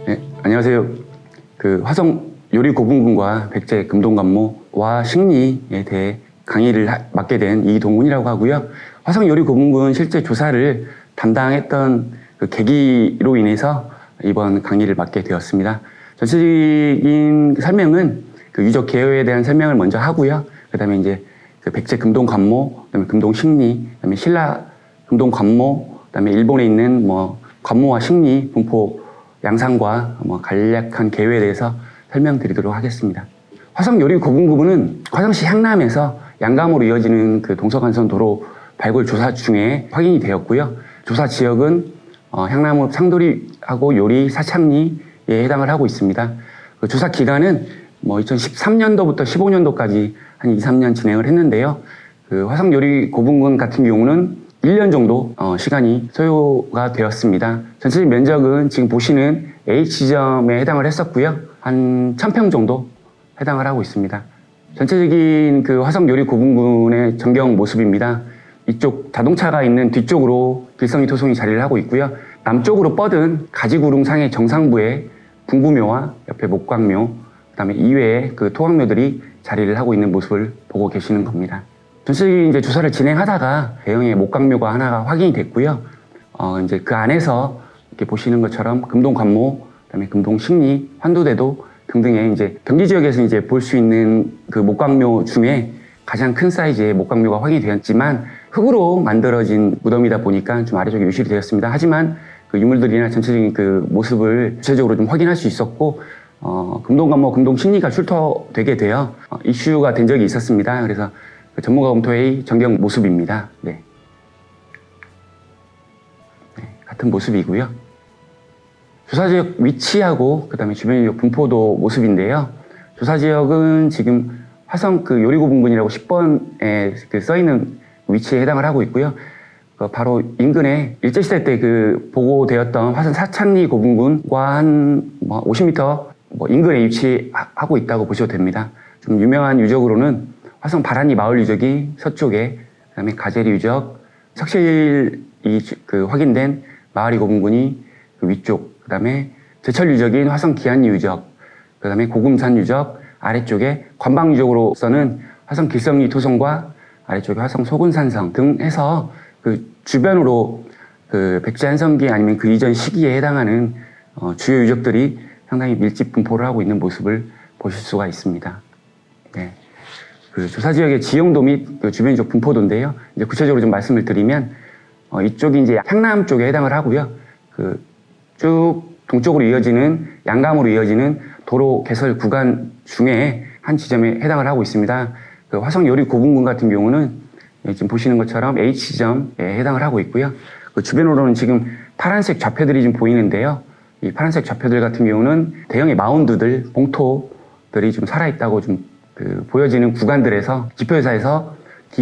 네, 안녕하세요. 화성 요리고분군과 백제 금동관모와 식리에 대해 강의를 맡게 된 이동훈이라고 하고요. 화성 요리고분군 실제 조사를 담당했던 그 계기로 인해서 이번 강의를 맡게 되었습니다. 전체적인 설명은 그 유적 개요에 대한 설명을 먼저 하고요. 그 다음에 이제 그 백제 금동관모, 그 다음에 금동식리, 그 다음에 신라 금동관모, 그 다음에 일본에 있는 관모와 식리, 분포 양상과 간략한 개요에 대해서 설명드리도록 하겠습니다. 화성 요리고분군은 화성시 향남에서 양감으로 이어지는 그 동서간선 도로 발굴 조사 중에 확인이 되었고요. 조사 지역은 향남읍 상도리하고 요리 사창리에 해당을 하고 있습니다. 그 조사 기간은 2013년도부터 15년도까지 한 2, 3년 진행을 했는데요. 그 화성 요리고분군 같은 경우는 1년 정도 시간이 소요가 되었습니다. 전체적인 면적은 지금 보시는 H지점에 해당을 했었고요. 한 1000평 정도 해당을 하고 있습니다. 전체적인 그 화성 요리고분군의 전경 모습입니다. 이쪽 자동차가 있는 뒤쪽으로 길성이 토송이 자리를 하고 있고요. 남쪽으로 뻗은 가지구릉상의 정상부에 분구묘와 옆에 목광묘, 그 다음에 이외에 그 토광묘들이 자리를 하고 있는 모습을 보고 계시는 겁니다. 전체적인 이제 조사를 진행하다가 대형의 목광묘가 하나가 확인이 됐고요. 이제 그 안에서 이렇게 보시는 것처럼 금동관모, 그다음에 금동식리, 환도대도 등등의 이제 경기 지역에서 이제 볼 수 있는 그 목광묘 중에 가장 큰 사이즈의 목광묘가 확인이 되었지만 흙으로 만들어진 무덤이다 보니까 좀 아래쪽에 유실이 되었습니다. 하지만 그 유물들이나 전체적인 그 모습을 구체적으로 좀 확인할 수 있었고 금동관모, 금동식리가 출토되게 되어 이슈가 된 적이 있었습니다. 그래서 그 전문가 검토의 전경 모습입니다. 네, 같은 모습이고요. 조사지역 위치하고 그 다음에 주변 유적 분포도 모습인데요. 조사지역은 지금 화성 그 요리고분군이라고 10번에 그 써있는 위치에 해당을 하고 있고요. 바로 인근에 일제시대 때 그 보고되었던 화성 사창리 고분군과 한 50m 인근에 위치하고 있다고 보셔도 됩니다. 좀 유명한 유적으로는 화성 바라니 마을 유적이 서쪽에, 그 다음에 가재리 유적, 석실이 그 확인된 마을이 고분군이 그 위쪽, 그 다음에 제철 유적인 화성 기안리 유적, 그 다음에 고금산 유적, 아래쪽에 관방 유적으로서는 화성 길성리 토성과 아래쪽에 화성 소근산성 등 해서 그 주변으로 그 백제 한성기 아니면 그 이전 시기에 해당하는 주요 유적들이 상당히 밀집 분포를 하고 있는 모습을 보실 수가 있습니다. 네. 그 조사 지역의 지형도 및 그 주변 유적 분포도인데요. 이제 구체적으로 좀 말씀을 드리면 이쪽이 이제 향남 쪽에 해당을 하고요. 그 쭉 동쪽으로 이어지는 양감으로 이어지는 도로 개설 구간 중에 한 지점에 해당을 하고 있습니다. 그 화성 요리고분군 같은 경우는 지금 보시는 것처럼 H지점에 해당을 하고 있고요. 그 주변으로는 지금 파란색 좌표들이 좀 보이는데요. 이 파란색 좌표들 같은 경우는 대형의 마운드들, 봉토들이 좀 살아있다고 좀 보여지는 구간들에서 지표회사에서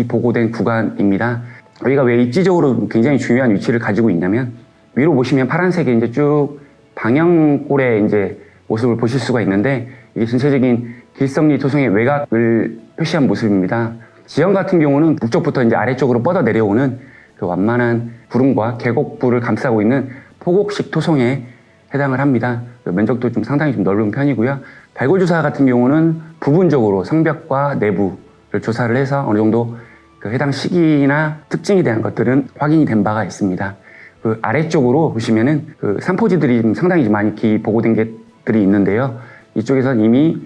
보고된 구간입니다. 여기가 왜 입지적으로 굉장히 중요한 위치를 가지고 있냐면 위로 보시면 파란색의 이제 쭉 방향골의 이제 모습을 보실 수가 있는데 이게 전체적인 길성리 토성의 외곽을 표시한 모습입니다. 지형 같은 경우는 북쪽부터 이제 아래쪽으로 뻗어 내려오는 그 완만한 구름과 계곡부를 감싸고 있는 포곡식 토성에 해당을 합니다. 면적도 좀 상당히 좀 넓은 편이고요. 발굴조사 같은 경우는 부분적으로 성벽과 내부를 조사를 해서 어느 정도 그 해당 시기나 특징에 대한 것들은 확인이 된 바가 있습니다. 그 아래쪽으로 보시면은 그 산포지들이 좀 상당히 많이 보고된 것들이 있는데요. 이쪽에서는 이미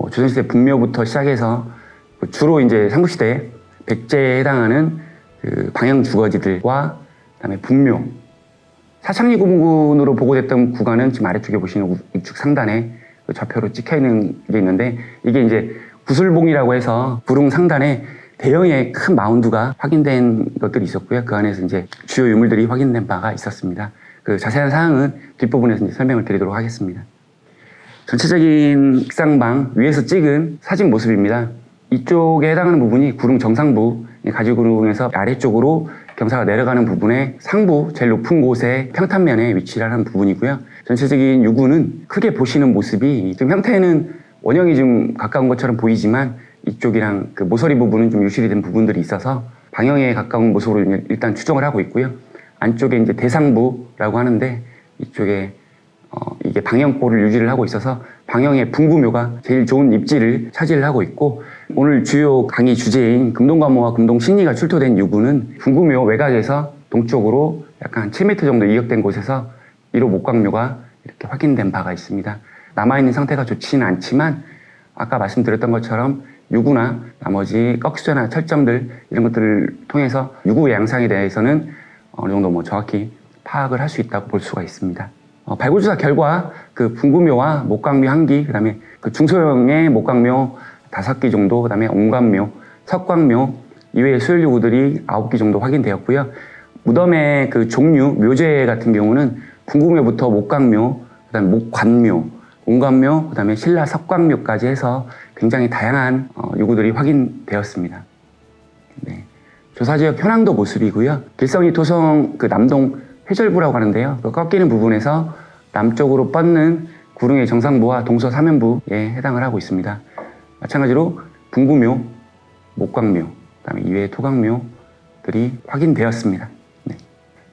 조선시대 분묘부터 시작해서 주로 이제 삼국시대 백제에 해당하는 그 방영 주거지들과 그다음에 분묘, 사창리 고분군으로 보고됐던 구간은 지금 아래쪽에 보시는 우측 상단에 그 좌표로 찍혀 있는 게 있는데 이게 이제 구슬봉이라고 해서 구릉 상단에 대형의 큰 마운드가 확인된 것들이 있었고요. 그 안에서 이제 주요 유물들이 확인된 바가 있었습니다. 그 자세한 사항은 뒷부분에서 이제 설명을 드리도록 하겠습니다. 전체적인 옥상방 위에서 찍은 사진 모습입니다. 이쪽에 해당하는 부분이 구릉 정상부, 가지구릉에서 아래쪽으로 경사가 내려가는 부분의 상부, 제일 높은 곳의 평탄면에 위치를 하는 부분이고요. 전체적인 유구는 크게 보시는 모습이 좀 형태는 원형이 좀 가까운 것처럼 보이지만 이쪽이랑 그 모서리 부분은 좀 유실이 된 부분들이 있어서 방형에 가까운 모습으로 일단 추정을 하고 있고요. 안쪽에 이제 대상부라고 하는데 이쪽에 이게 이게 방형골을 유지를 하고 있어서 방형의 분구묘가 제일 좋은 입지를 차지를 하고 있고, 오늘 주요 강의 주제인 금동관모와 금동신리가 출토된 유구는 분구묘 외곽에서 동쪽으로 약간 한 7m 정도 이격된 곳에서 1호 목광묘가 이렇게 확인된 바가 있습니다. 남아있는 상태가 좋지는 않지만 아까 말씀드렸던 것처럼 유구나 나머지 꺽쇠나 철점들 이런 것들을 통해서 유구의 양상에 대해서는 어느 정도 정확히 파악을 할 수 있다고 볼 수가 있습니다. 발굴조사 결과 그 분구묘와 목광묘 1기, 그 다음에 그 중소형의 목광묘 5기 정도, 그 다음에 옹관묘, 석광묘 이외의 수혈 유구들이 9기 정도 확인되었고요. 무덤의 그 종류, 묘제 같은 경우는 분구묘부터 목광묘, 그 다음에 목관묘, 옹관묘, 그 다음에 신라 석광묘까지 해서 굉장히 다양한 유구들이 확인되었습니다. 네. 조사지역 현황도 모습이고요. 길성이 토성 그 남동 회절부라고 하는데요. 그 꺾이는 부분에서 남쪽으로 뻗는 구릉의 정상부와 동서 사면부에 해당을 하고 있습니다. 마찬가지로 분구묘, 목광묘, 그다음에 이외의 토광묘들이 확인되었습니다. 네.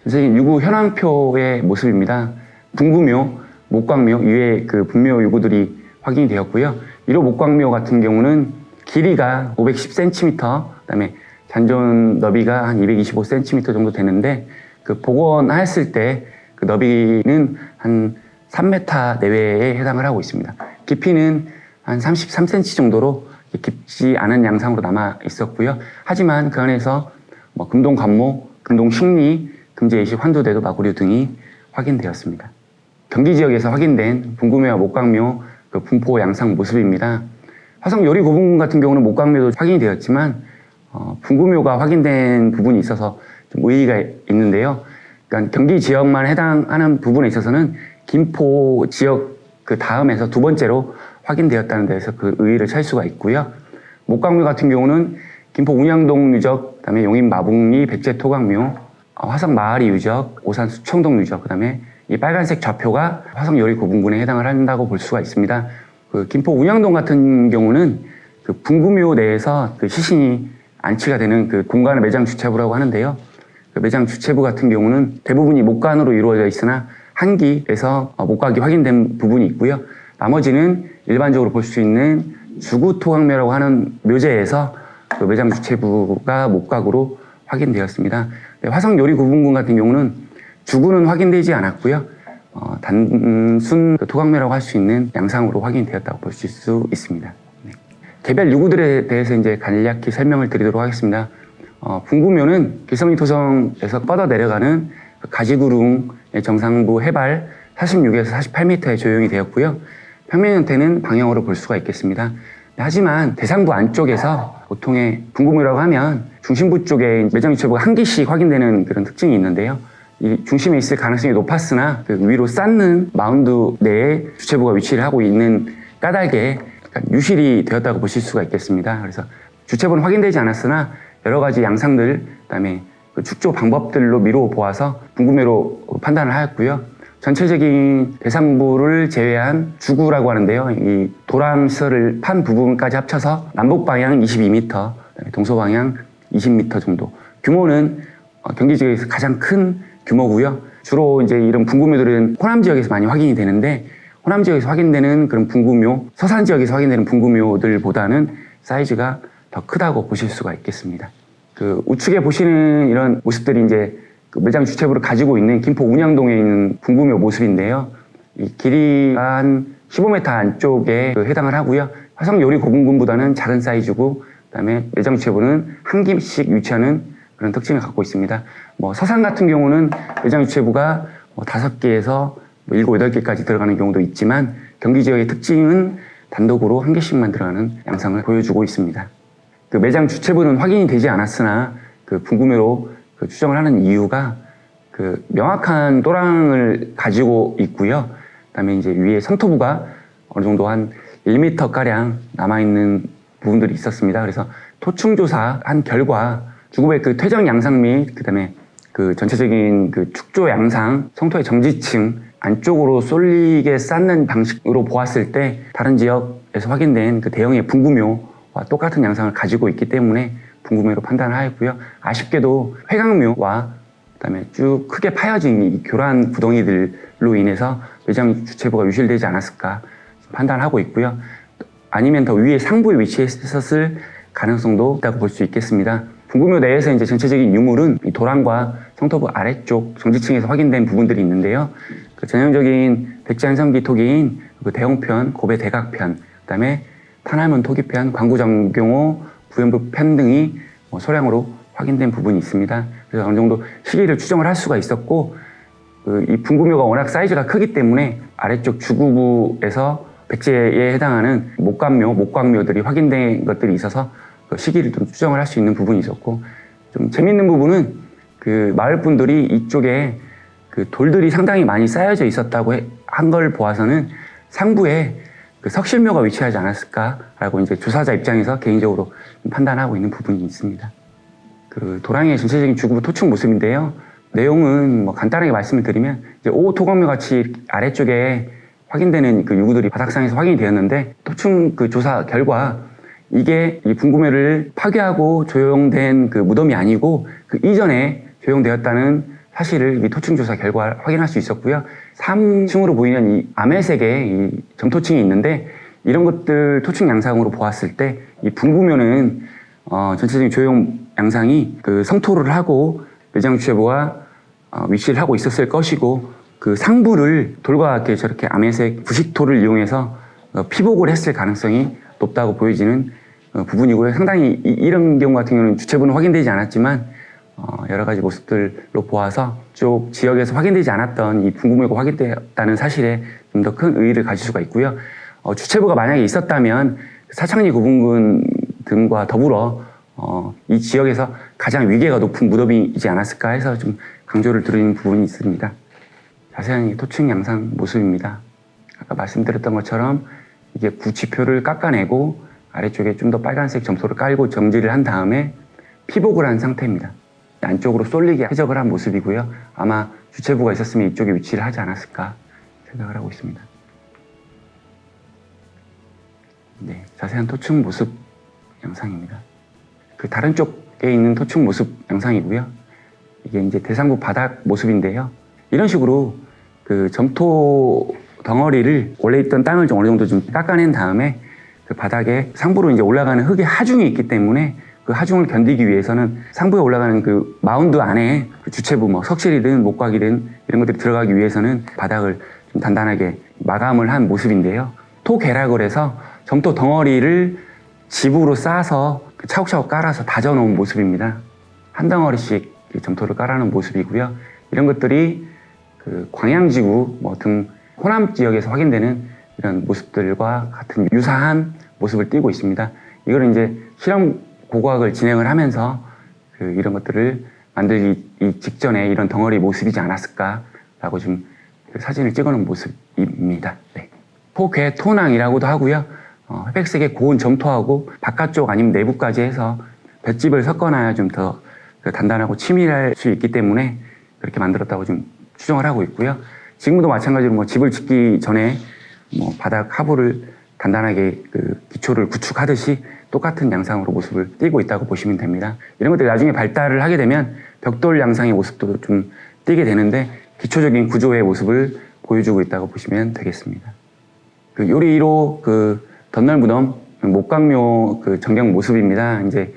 전체적인 유구 현황표의 모습입니다. 분구묘, 목광묘 이외의 그 분묘 유구들이 확인이 되었고요. 1호 목광묘 같은 경우는 길이가 510cm, 그다음에 잔존 너비가 한 225cm 정도 되는데, 그 복원했을 때 그 너비는 한 3m 내외에 해당을 하고 있습니다. 깊이는 한 33cm 정도로 깊지 않은 양상으로 남아 있었고요. 하지만 그 안에서 금동관모, 금동식리, 금제이식, 환두대도, 마구류 등이 확인되었습니다. 경기 지역에서 확인된 분구묘와 목광묘 그 분포 양상 모습입니다. 화성 요리 고분군 같은 경우는 목광묘도 확인이 되었지만 분구묘가 확인된 부분이 있어서 좀 의의가 있는데요. 그러니까 경기 지역만 해당하는 부분에 있어서는 김포 지역 그 다음에서 두 번째로 확인되었다는 데서 그 의의를 찰 수가 있고요. 목광묘 같은 경우는 김포 운양동 유적, 그다음에 용인 마북리 백제 토광묘, 화성 마을이 유적, 오산 수청동 유적, 그다음에 이 빨간색 좌표가 화성 요리 고분군에 해당을 한다고 볼 수가 있습니다. 그 김포 운양동 같은 경우는 그 분구묘 내에서 그 시신이 안치가 되는 그 공간을 매장 주체부라고 하는데요. 그 매장 주체부 같은 경우는 대부분이 목관으로 이루어져 있으나 한기에서 목각이 확인된 부분이 있고요. 나머지는 일반적으로 볼 수 있는 주구토광묘라고 하는 묘제에서 그 매장 주체부가 목각으로 확인되었습니다. 화성 요리 고분군 같은 경우는 주구는 확인되지 않았고요. 단순 토광묘라고 할 수 있는 양상으로 확인되었다고 보실 수 있습니다. 네. 개별 유구들에 대해서 이제 간략히 설명을 드리도록 하겠습니다. 분구묘는 길성리 토성에서 뻗어 내려가는 가지구릉의 정상부 해발 46에서 48m에 조형이 되었고요. 평면 형태는 방형으로 볼 수가 있겠습니다. 하지만 대상부 안쪽에서 보통의 분구묘라고 하면 중심부 쪽에 매장주체부가 한 개씩 확인되는 그런 특징이 있는데요. 이 중심에 있을 가능성이 높았으나 그 위로 쌓는 마운드 내에 주체부가 위치를 하고 있는 까닭에 유실이 되었다고 보실 수가 있겠습니다. 그래서 주체부는 확인되지 않았으나 여러 가지 양상들, 그다음에 그 축조 방법들로 미루어 보아서 분구묘로 판단을 하였고요. 전체적인 대상부를 제외한 주구라고 하는데요. 이 도랑시설을 판 부분까지 합쳐서 남북 방향 22m, 그다음에 동서 방향 20m 정도. 규모는 경기 지역에서 가장 큰 규모고요. 주로 이제 이런 분구묘들은 호남 지역에서 많이 확인이 되는데, 호남 지역에서 확인되는 그런 분구묘, 서산 지역에서 확인되는 분구묘들보다는 사이즈가 더 크다고 보실 수가 있겠습니다. 그 우측에 보시는 이런 모습들이 이제 그 매장 주체부를 가지고 있는 김포 운양동에 있는 분구묘 모습인데요. 이 길이가 한 15m 안쪽에 해당을 하고요. 화성 요리 고분군보다는 작은 사이즈고, 그다음에 매장 주체부는 한 기씩 위치하는 그런 특징을 갖고 있습니다. 서산 같은 경우는 매장 주체부가 5개에서 7, 8개까지 들어가는 경우도 있지만, 경기 지역의 특징은 단독으로 한 개씩만 들어가는 양상을 보여주고 있습니다. 그 매장 주체부는 확인이 되지 않았으나 그 분구묘로 그 추정을 하는 이유가 그 명확한 또랑을 가지고 있고요. 그다음에 이제 위에 선토부가 어느 정도 한 1m 가량 남아 있는 부분들이 있었습니다. 그래서 토충 조사한 결과 주급의 그 퇴적 양상 및 그다음에 그 전체적인 그 축조 양상, 성토의 정지층 안쪽으로 쏠리게 쌓는 방식으로 보았을 때 다른 지역에서 확인된 그 대형의 분구묘와 똑같은 양상을 가지고 있기 때문에 분구묘로 판단을 하였고요. 아쉽게도 회강묘와 그다음에 쭉 크게 파여진 이 교란 구덩이들로 인해서 외장 주체부가 유실되지 않았을까 판단하고 있고요. 아니면 더 위에 상부에 위치했었을 가능성도 있다고 볼 수 있겠습니다. 분구묘 내에서 이제 전체적인 유물은 이 도랑과 성토부 아래쪽 정지층에서 확인된 부분들이 있는데요. 그 전형적인 백제한성기 토기인 그 대홍편, 고배 대각편, 그다음에 탄화문 토기편, 광구정경호, 부연부편 등이 소량으로 확인된 부분이 있습니다. 그래서 어느 정도 시기를 추정을 할 수가 있었고, 이 분구묘가 워낙 사이즈가 크기 때문에 아래쪽 주구부에서 백제에 해당하는 목광묘들이 확인된 것들이 있어서 그 시기를 좀 추정을 할 수 있는 부분이 있었고, 좀 재밌는 부분은 그 마을 분들이 이쪽에 그 돌들이 상당히 많이 쌓여져 있었다고 한 걸 보아서는 상부에 그 석실묘가 위치하지 않았을까라고 이제 조사자 입장에서 개인적으로 판단하고 있는 부분이 있습니다. 그 도랑의 전체적인 주구부 토축 모습인데요. 내용은 뭐 간단하게 말씀을 드리면 이제 오토광묘 같이 아래쪽에 확인되는 그 유구들이 바닥상에서 확인이 되었는데, 토축 그 조사 결과 이게 이 분구묘를 파괴하고 조용된 그 무덤이 아니고 그 이전에 조용되었다는 사실을 이 토층 조사 결과 확인할 수 있었고요. 3층으로 보이는 이 아멜색의 이 점토층이 있는데, 이런 것들 토층 양상으로 보았을 때 이 분구묘는 전체적인 조형 양상이 그 성토를 하고 외장주체부가 위치를 하고 있었을 것이고, 그 상부를 돌과 같게 저렇게 아멜색 부식토를 이용해서 피복을 했을 가능성이 높다고 보여지는 부분이고요. 상당히 이런 경우 같은 경우는 주체부는 확인되지 않았지만 여러 가지 모습들로 보아서 쪽 지역에서 확인되지 않았던 이 분구묘가 확인되었다는 사실에 좀 더 큰 의의를 가질 수가 있고요. 주체부가 만약에 있었다면 사창리 구분군 등과 더불어 이 지역에서 가장 위계가 높은 무덤이지 않았을까 해서 좀 강조를 드리는 부분이 있습니다. 자세한 토층 양상 모습입니다. 아까 말씀드렸던 것처럼 이게 부지표를 깎아내고 아래쪽에 좀 더 빨간색 점토를 깔고 정지를 한 다음에 피복을 한 상태입니다. 안쪽으로 쏠리게 해적을 한 모습이고요. 아마 주체부가 있었으면 이쪽에 위치를 하지 않았을까 생각을 하고 있습니다. 네, 자세한 토층 모습 영상입니다. 그 다른 쪽에 있는 토층 모습 영상이고요. 이게 이제 대상부 바닥 모습인데요. 이런 식으로 그 점토 덩어리를 원래 있던 땅을 좀 어느 정도 좀 깎아낸 다음에 그 바닥에 상부로 이제 올라가는 흙의 하중이 있기 때문에 그 하중을 견디기 위해서는 상부에 올라가는 그 마운드 안에 그 주체부 뭐 석실이든 목곽이든 이런 것들이 들어가기 위해서는 바닥을 좀 단단하게 마감을 한 모습인데요. 토계락을 해서 점토 덩어리를 집으로 싸서 차곡차곡 깔아서 다져놓은 모습입니다. 한 덩어리씩 점토를 깔아놓은 모습이고요. 이런 것들이 그 광양지구 뭐 등 호남 지역에서 확인되는 이런 모습들과 같은 유사한 모습을 띠고 있습니다. 이걸 이제 실험 고고학을 진행을 하면서 그 이런 것들을 만들기 직전에 이런 덩어리 모습이지 않았을까라고 좀 그 사진을 찍어놓은 모습입니다. 네. 토괴 토낭이라고도 하고요. 회백색의 고운 점토하고 바깥쪽 아니면 내부까지 해서 볏짚을 섞어놔야 좀 더 단단하고 치밀할 수 있기 때문에 그렇게 만들었다고 좀 추정을 하고 있고요. 지금도 마찬가지로 뭐 집을 짓기 전에 뭐 바닥 하부를 단단하게 그 기초를 구축하듯이 똑같은 양상으로 모습을 띠고 있다고 보시면 됩니다. 이런 것들이 나중에 발달을 하게 되면 벽돌 양상의 모습도 좀 띠게 되는데 기초적인 구조의 모습을 보여주고 있다고 보시면 되겠습니다. 그 요리로 그 덧날 무덤 목광묘 그 전경 모습입니다. 이제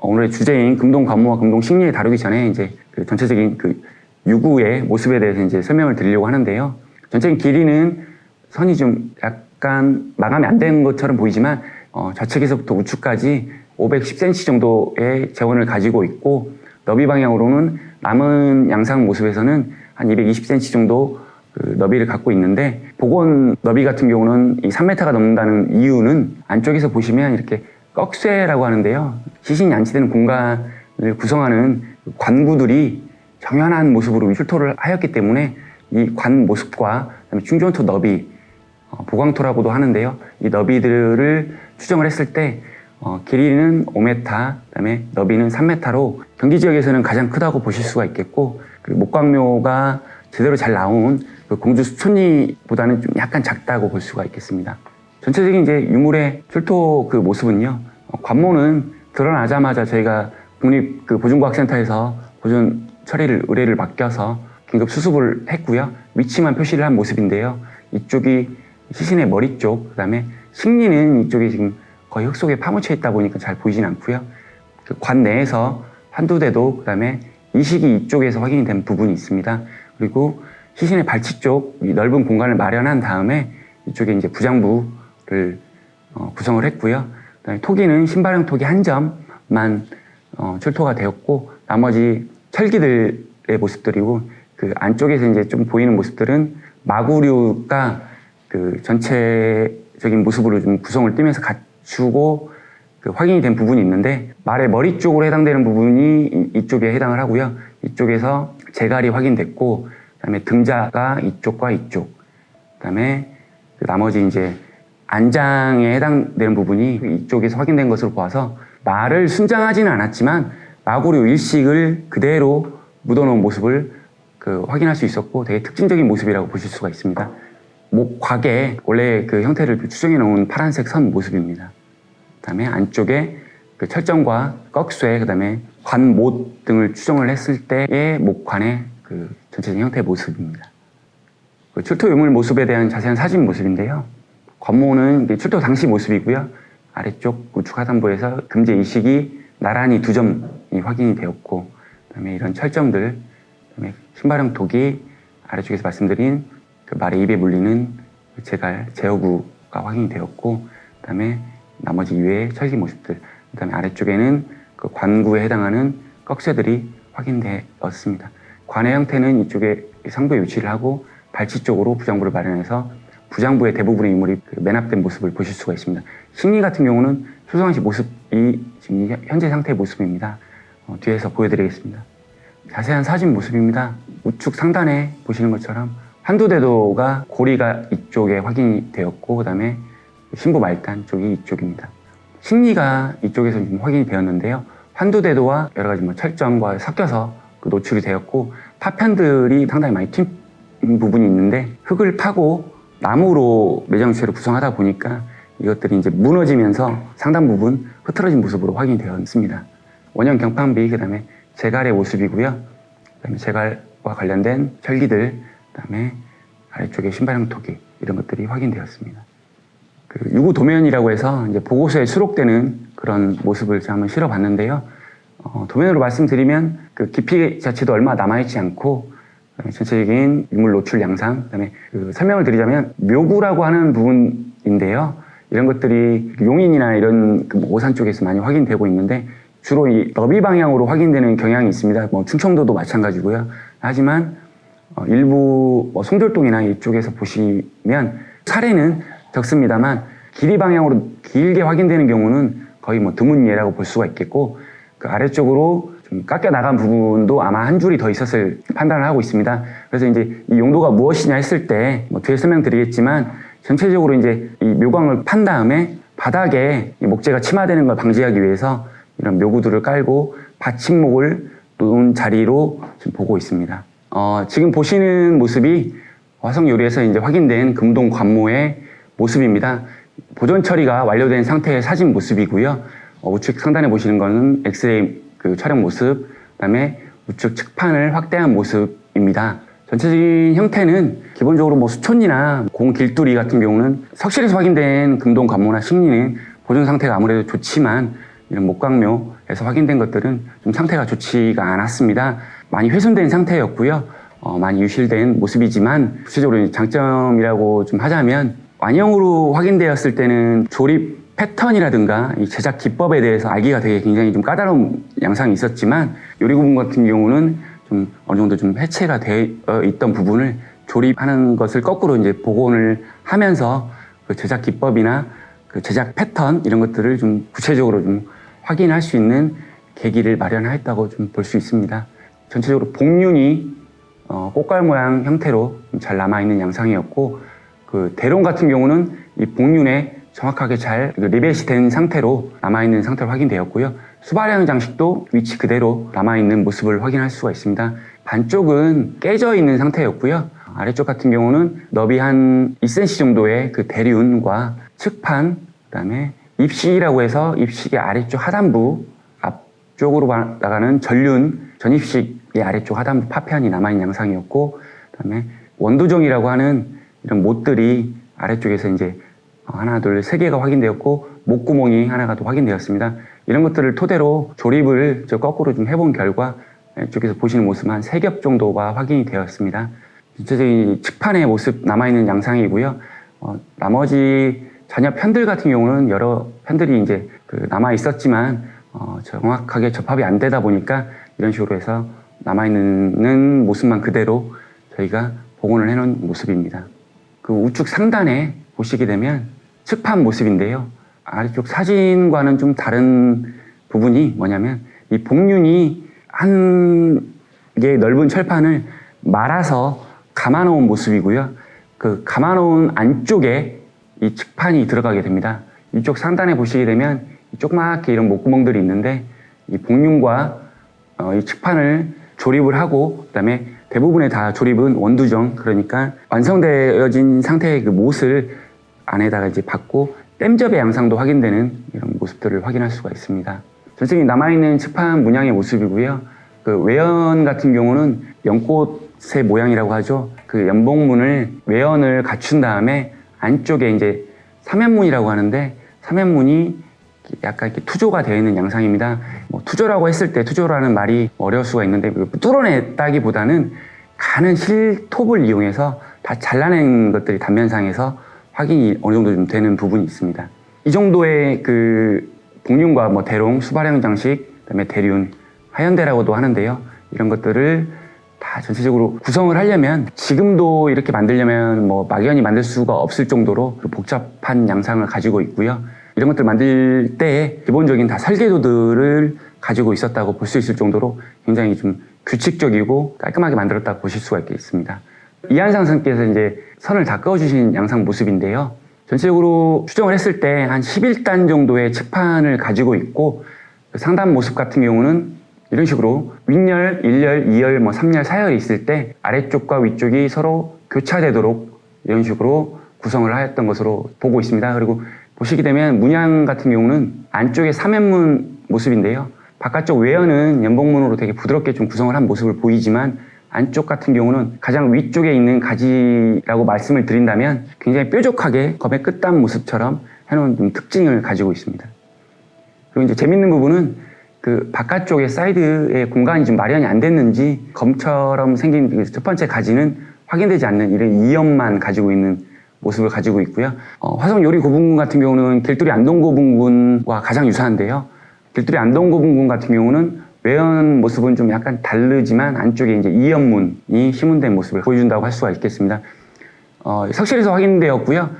오늘의 주제인 금동 관모와 금동 식리를 다루기 전에 이제 그 전체적인 그 유구의 모습에 대해서 이제 설명을 드리려고 하는데요. 전체적인 길이는 선이 좀 약간 마감이 안 된 것처럼 보이지만 좌측에서부터 우측까지 510cm 정도의 재원을 가지고 있고, 너비 방향으로는 남은 양상 모습에서는 한 220cm 정도 그 너비를 갖고 있는데, 복원 너비 같은 경우는 이 3m가 넘는다는 이유는 안쪽에서 보시면 이렇게 꺽쇠라고 하는데요. 시신이 안치되는 공간을 구성하는 관구들이 정연한 모습으로 출토를 하였기 때문에 이 관 모습과 그다음에 중전토 너비, 보광토라고도 하는데요. 이 너비들을 추정을 했을 때 길이는 5m, 그다음에 너비는 3m로 경기 지역에서는 가장 크다고 보실 수가 있겠고, 그리고 목광묘가 제대로 잘 나온 그 공주 수촌리보다는 좀 약간 작다고 볼 수가 있겠습니다. 전체적인 이제 유물의 출토 그 모습은요. 관모는 드러나자마자 저희가 국립 그 보존과학센터에서 보존 처리를 의뢰를 맡겨서 긴급 수습을 했고요. 위치만 표시를 한 모습인데요. 이쪽이 시신의 머리 쪽, 그다음에 식리는 이쪽에 지금 거의 흙 속에 파묻혀 있다 보니까 잘 보이진 않고요. 그 관 내에서 환두대도, 그다음에 이식이 이쪽에서 확인이 된 부분이 있습니다. 그리고 시신의 발치 쪽 넓은 공간을 마련한 다음에 이쪽에 이제 부장부를 구성을 했고요. 그다음에 토기는 신발형 토기 한 점만 출토가 되었고, 나머지 철기들의 모습들이고, 그 안쪽에서 이제 좀 보이는 모습들은 마구류가 그 전체적인 모습으로 좀 구성을 띠면서 갖추고 그 확인이 된 부분이 있는데, 말의 머리 쪽으로 해당되는 부분이 이쪽에 해당을 하고요. 이쪽에서 재갈이 확인됐고, 그다음에 등자가 이쪽과 이쪽, 그다음에 그 나머지 이제 안장에 해당되는 부분이 이쪽에서 확인된 것으로 보아서 말을 순장하지는 않았지만 마구류 일식을 그대로 묻어놓은 모습을 확인할 수 있었고, 되게 특징적인 모습이라고 보실 수가 있습니다. 목 곽에 원래 그 형태를 추정해 놓은 파란색 선 모습입니다. 그다음에 안쪽에 그 철정과 꺽쇠, 그다음에 관못 등을 추정을 했을 때의 목관의 그 전체적인 형태의 모습입니다. 그 출토 유물 모습에 대한 자세한 사진 모습인데요. 관모는 출토 당시 모습이고요. 아래쪽 우측 하단부에서 금제 이식이 나란히 2점이 확인이 되었고, 그다음에 이런 철점들, 그다음에 신발형 독이 아래쪽에서 말씀드린 그 말의 입에 물리는 그 재갈, 제어구가 확인이 되었고, 그다음에 나머지 이외의 철기 모습들, 그다음에 아래쪽에는 그 관구에 해당하는 꺽쇠들이 확인되었습니다. 관의 형태는 이쪽에 상부에 위치를 하고 발치 쪽으로 부장부를 마련해서 부장부의 대부분의 인물이 그 매납된 모습을 보실 수가 있습니다. 식리 같은 경우는 소승환 씨 모습이 지금 현재 상태의 모습입니다. 뒤에서 보여드리겠습니다. 자세한 사진 모습입니다. 우측 상단에 보시는 것처럼 환두대도가 고리가 이쪽에 확인이 되었고, 그 다음에 신부 말단 쪽이 이쪽입니다. 식리가 이쪽에서 좀 확인이 되었는데요. 환두대도와 여러 가지 철정과 섞여서 노출이 되었고, 파편들이 상당히 많이 튄 부분이 있는데, 흙을 파고 나무로 매장체를 구성하다 보니까 이것들이 이제 무너지면서 상당 부분 흐트러진 모습으로 확인이 되었습니다. 원형 경판비, 그 다음에 재갈의 모습이고요. 그 다음에 재갈과 관련된 철기들, 그 다음에 아래쪽에 신발형 토기, 이런 것들이 확인되었습니다. 그 유구 도면이라고 해서 이제 보고서에 수록되는 그런 모습을 제가 한번 실어봤는데요. 도면으로 말씀드리면 그 깊이 자체도 얼마 남아있지 않고, 전체적인 유물 노출 양상, 그다음에 그 설명을 드리자면 묘구라고 하는 부분인데요. 이런 것들이 용인이나 이런 그 오산 쪽에서 많이 확인되고 있는데, 주로 이 너비 방향으로 확인되는 경향이 있습니다. 충청도도 마찬가지고요. 하지만 일부 송돌동이나 이쪽에서 보시면 사례는 적습니다만 길이 방향으로 길게 확인되는 경우는 거의 드문 예라고 볼 수가 있겠고, 그 아래쪽으로 좀 깎여 나간 부분도 아마 한 줄이 더 있었을 판단을 하고 있습니다. 그래서 이제 이 용도가 무엇이냐 했을 때 뒤에 설명드리겠지만, 전체적으로 이제 이 묘광을 판 다음에 바닥에 이 목재가 침하되는 걸 방지하기 위해서 이런 묘구들을 깔고 받침목을 놓은 자리로 지금 보고 있습니다. 지금 보시는 모습이 화성 요리에서 이제 확인된 금동 관모의 모습입니다. 보존 처리가 완료된 상태의 사진 모습이고요. 우측 상단에 보시는 거는 엑스레이 그 촬영 모습, 그다음에 우측 측판을 확대한 모습입니다. 전체적인 형태는 기본적으로 수촌이나 공 길뚫이 같은 경우는 석실에서 확인된 금동 관모나 식리는 보존 상태가 아무래도 좋지만, 이런 목광묘에서 확인된 것들은 좀 상태가 좋지가 않았습니다. 많이 훼손된 상태였고요. 많이 유실된 모습이지만, 구체적으로 장점이라고 좀 하자면, 완형으로 확인되었을 때는 조립 패턴이라든가 이 제작 기법에 대해서 알기가 되게 굉장히 좀 까다로운 양상이 있었지만, 요리구분 같은 경우는 좀 어느 정도 좀 해체가 되어 있던 부분을 조립하는 것을 거꾸로 이제 복원을 하면서 그 제작 기법이나 그 제작 패턴 이런 것들을 좀 구체적으로 좀 확인할 수 있는 계기를 마련하였다고 좀 볼 수 있습니다. 전체적으로 복륜이 꽃갈 모양 형태로 잘 남아있는 양상이었고, 그 대롱 같은 경우는 이 복륜에 정확하게 잘 리벳이 된 상태로 남아있는 상태로 확인되었고요. 수발형 장식도 위치 그대로 남아있는 모습을 확인할 수가 있습니다. 반쪽은 깨져 있는 상태였고요. 아래쪽 같은 경우는 너비 한 2cm 정도의 그 대륜과 측판, 그 다음에 입식이라고 해서 입식의 아래쪽 하단부, 앞쪽으로 나가는 전륜, 전입식의 아래쪽 하단부 파편이 남아있는 양상이었고, 그 다음에 원두종이라고 하는 이런 못들이 아래쪽에서 이제 하나, 둘, 세 개가 확인되었고 목구멍이 하나가 또 확인되었습니다. 이런 것들을 토대로 조립을 거꾸로 좀 해본 결과 이쪽에서 보시는 모습은 한 3겹 정도가 확인이 되었습니다. 전체적인 측판의 모습 남아있는 양상이고요. 나머지 잔여 편들 같은 경우는 여러 편들이 이제 남아 있었지만 정확하게 접합이 안 되다 보니까 이런 식으로 해서 남아있는 모습만 그대로 저희가 복원을 해놓은 모습입니다. 그 우측 상단에 보시게 되면 측판 모습인데요. 아래쪽 사진과는 좀 다른 부분이 뭐냐면 이 복륜이 한 개의 넓은 철판을 말아서 감아놓은 모습이고요. 그 감아놓은 안쪽에 이 측판이 들어가게 됩니다. 이쪽 상단에 보시게 되면 조그맣게 이런 목구멍들이 있는데 이 복륜과 이 측판을 조립을 하고 그다음에 대부분의 다 조립은 원두정, 그러니까 완성되어진 상태의 그 못을 안에다가 이제 받고 땜접의 양상도 확인되는 이런 모습들을 확인할 수가 있습니다. 전체적인 남아있는 측판 문양의 모습이고요. 그 외연 같은 경우는 연꽃의 모양이라고 하죠. 그 연봉문을 외연을 갖춘 다음에 안쪽에 이제 삼연문이라고 하는데 삼연문이 약간 이렇게 투조가 되어 있는 양상입니다. 투조라고 했을 때 투조라는 말이 어려울 수가 있는데 뚫어냈다기보다는 가는 실톱을 이용해서 다 잘라낸 것들이 단면상에서 확인이 어느 정도 좀 되는 부분이 있습니다. 이 정도의 그 복륜과 대롱, 수발형 장식, 그다음에 대륜, 하연대라고도 하는데요. 이런 것들을 다 전체적으로 구성을 하려면 지금도 이렇게 만들려면 막연히 만들 수가 없을 정도로 복잡한 양상을 가지고 있고요. 이런 것들 만들 때 기본적인 다 설계도들을 가지고 있었다고 볼 수 있을 정도로 굉장히 좀 규칙적이고 깔끔하게 만들었다고 보실 수가 있겠습니다. 이한상 선생님께서 이제 선을 다 그어주신 양상 모습인데요. 전체적으로 추정을 했을 때 한 11단 정도의 측판을 가지고 있고 상단 모습 같은 경우는 이런 식으로 윗열, 1열, 2열, 3열, 4열이 있을 때 아래쪽과 위쪽이 서로 교차되도록 이런 식으로 구성을 하였던 것으로 보고 있습니다. 그리고 보시게 되면 문양 같은 경우는 안쪽에 삼연문 모습인데요. 바깥쪽 외연은 연봉문으로 되게 부드럽게 좀 구성을 한 모습을 보이지만 안쪽 같은 경우는 가장 위쪽에 있는 가지라고 말씀을 드린다면 굉장히 뾰족하게 검의 끝단 모습처럼 해놓은 좀 특징을 가지고 있습니다. 그리고 이제 재밌는 부분은 그 바깥쪽에 사이드에 공간이 좀 마련이 안 됐는지 검처럼 생긴 첫 번째 가지는 확인되지 않는 이런 이연만 가지고 있는 모습을 가지고 있고요. 화성 요리 고분군 같은 경우는 길뚜리 안동 고분군과 가장 유사한데요. 길뚜리 안동 고분군 같은 경우는 외연 모습은 좀 약간 다르지만 안쪽에 이제 이연문이 시문된 모습을 보여준다고 할 수가 있겠습니다. 석실에서 확인되었고요.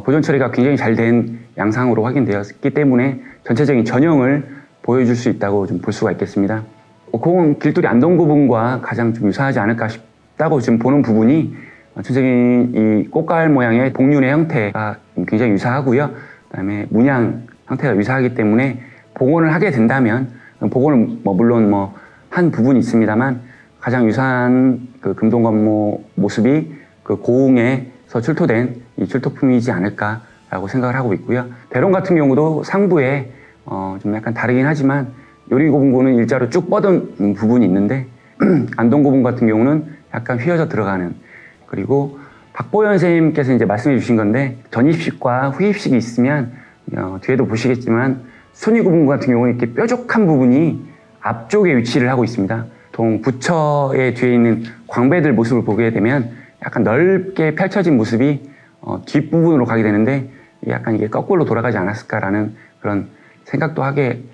보존 처리가 굉장히 잘 된 양상으로 확인되었기 때문에 전체적인 전형을 보여줄 수 있다고 좀 볼 수가 있겠습니다. 그건 길뚜리 안동 고분과 가장 좀 유사하지 않을까 싶다고 지금 보는 부분이 전체적인 이 꽃갈 모양의 복륜의 형태가 굉장히 유사하고요. 그다음에 문양 형태가 유사하기 때문에 복원을 하게 된다면 복원을 물론 한 부분이 있습니다만 가장 유사한 그 금동관모 모습이 그 고흥에서 출토된 이 출토품이지 않을까라고 생각을 하고 있고요. 대롱 같은 경우도 상부에 좀 약간 다르긴 하지만 요리고분고는 일자로 쭉 뻗은 부분이 있는데 안동고분 같은 경우는 약간 휘어져 들어가는, 그리고 박보현 선생님께서 이제 말씀해 주신 건데 전입식과 후입식이 있으면 뒤에도 보시겠지만 순위고분 같은 경우는 이렇게 뾰족한 부분이 앞쪽에 위치를 하고 있습니다. 보통 부처의 뒤에 있는 광배들 모습을 보게 되면 약간 넓게 펼쳐진 모습이 뒷부분으로 가게 되는데 약간 이게 거꾸로 돌아가지 않았을까라는 그런 생각도 하게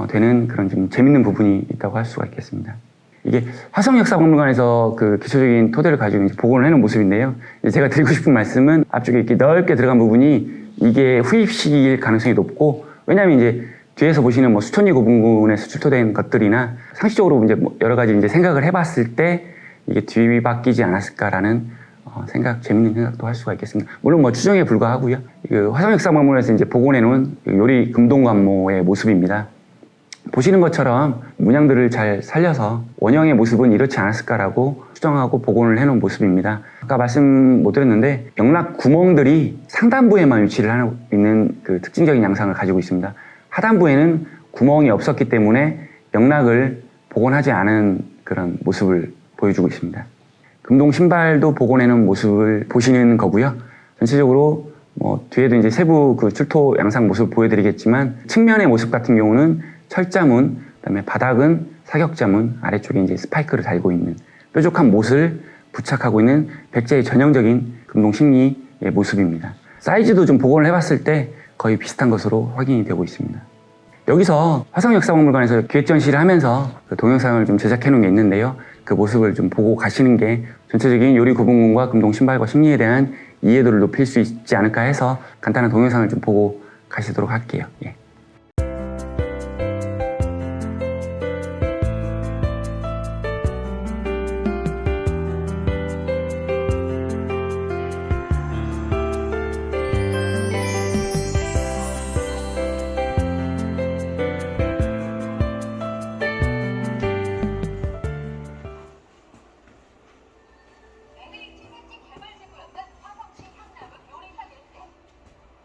되는 그런 좀 재밌는 부분이 있다고 할 수가 있겠습니다. 이게 화성역사박물관에서 그 기초적인 토대를 가지고 이제 복원을 해놓은 모습인데요. 제가 드리고 싶은 말씀은 앞쪽에 이렇게 넓게 들어간 부분이 이게 후입식일 가능성이 높고, 왜냐하면 이제 뒤에서 보시는 수천리 고분군에서 출토된 것들이나 상식적으로 이제 여러 가지 이제 생각을 해봤을 때 이게 뒤바뀌지 않았을까라는 재밌는 생각도 할 수가 있겠습니다. 물론 추정에 불과하고요. 그 화성역사박물관에서 이제 복원해놓은 요리 금동관모의 모습입니다. 보시는 것처럼 문양들을 잘 살려서 원형의 모습은 이렇지 않았을까라고 추정하고 복원을 해놓은 모습입니다. 아까 말씀 못 드렸는데 영락 구멍들이 상단부에만 위치를 하고 있는 그 특징적인 양상을 가지고 있습니다. 하단부에는 구멍이 없었기 때문에 영락을 복원하지 않은 그런 모습을 보여주고 있습니다. 금동 신발도 복원해놓은 모습을 보시는 거고요. 전체적으로 뒤에도 이제 세부 그 출토 양상 모습을 보여드리겠지만 측면의 모습 같은 경우는 철자문, 그다음에 바닥은 사격자문, 아래쪽에 이제 스파이크를 달고 있는 뾰족한 못을 부착하고 있는 백제의 전형적인 금동 식리의 모습입니다. 사이즈도 좀 복원을 해봤을 때 거의 비슷한 것으로 확인이 되고 있습니다. 여기서 화성역사박물관에서 기획 전시를 하면서 그 동영상을 좀 제작해 놓은 게 있는데요. 그 모습을 좀 보고 가시는 게 전체적인 요리 구분군과 금동 신발과 심리에 대한 이해도를 높일 수 있지 않을까 해서 간단한 동영상을 좀 보고 가시도록 할게요. 예.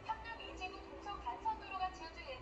한남 이지구 동서 간선도로가 지은 중에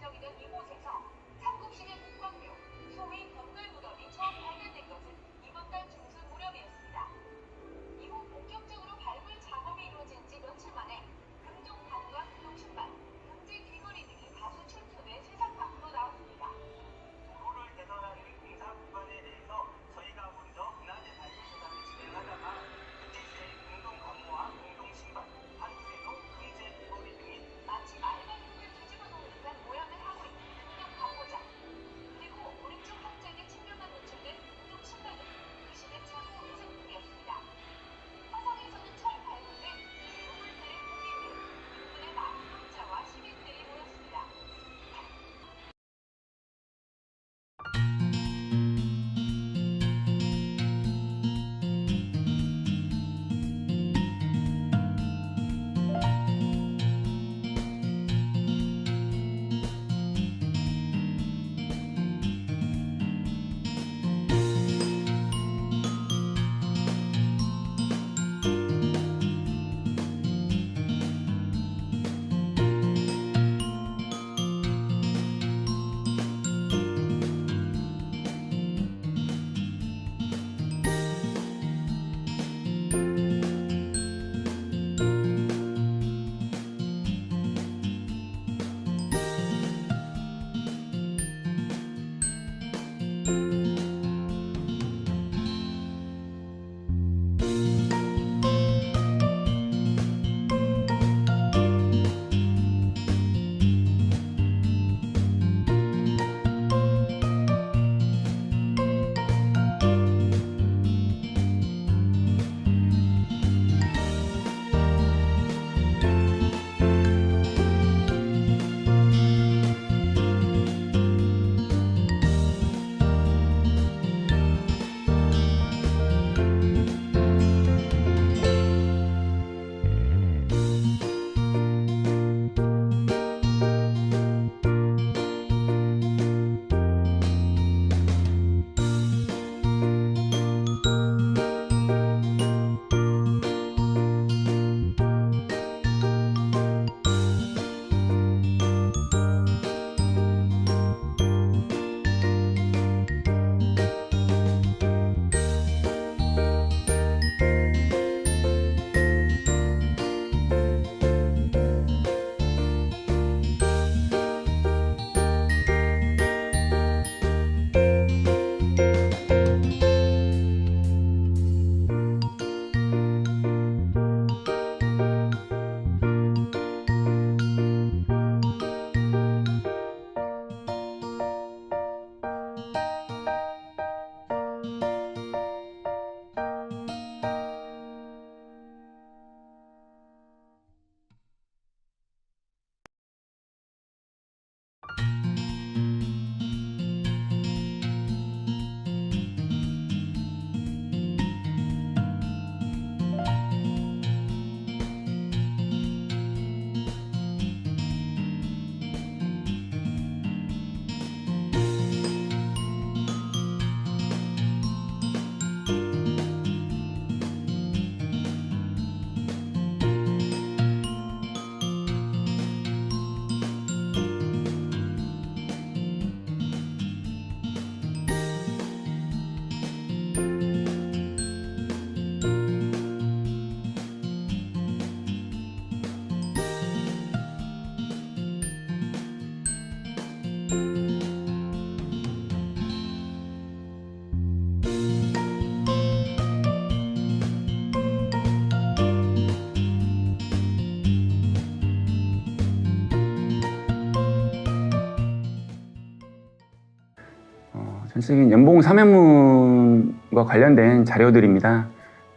전체적인 연봉 3연문과 관련된 자료들입니다.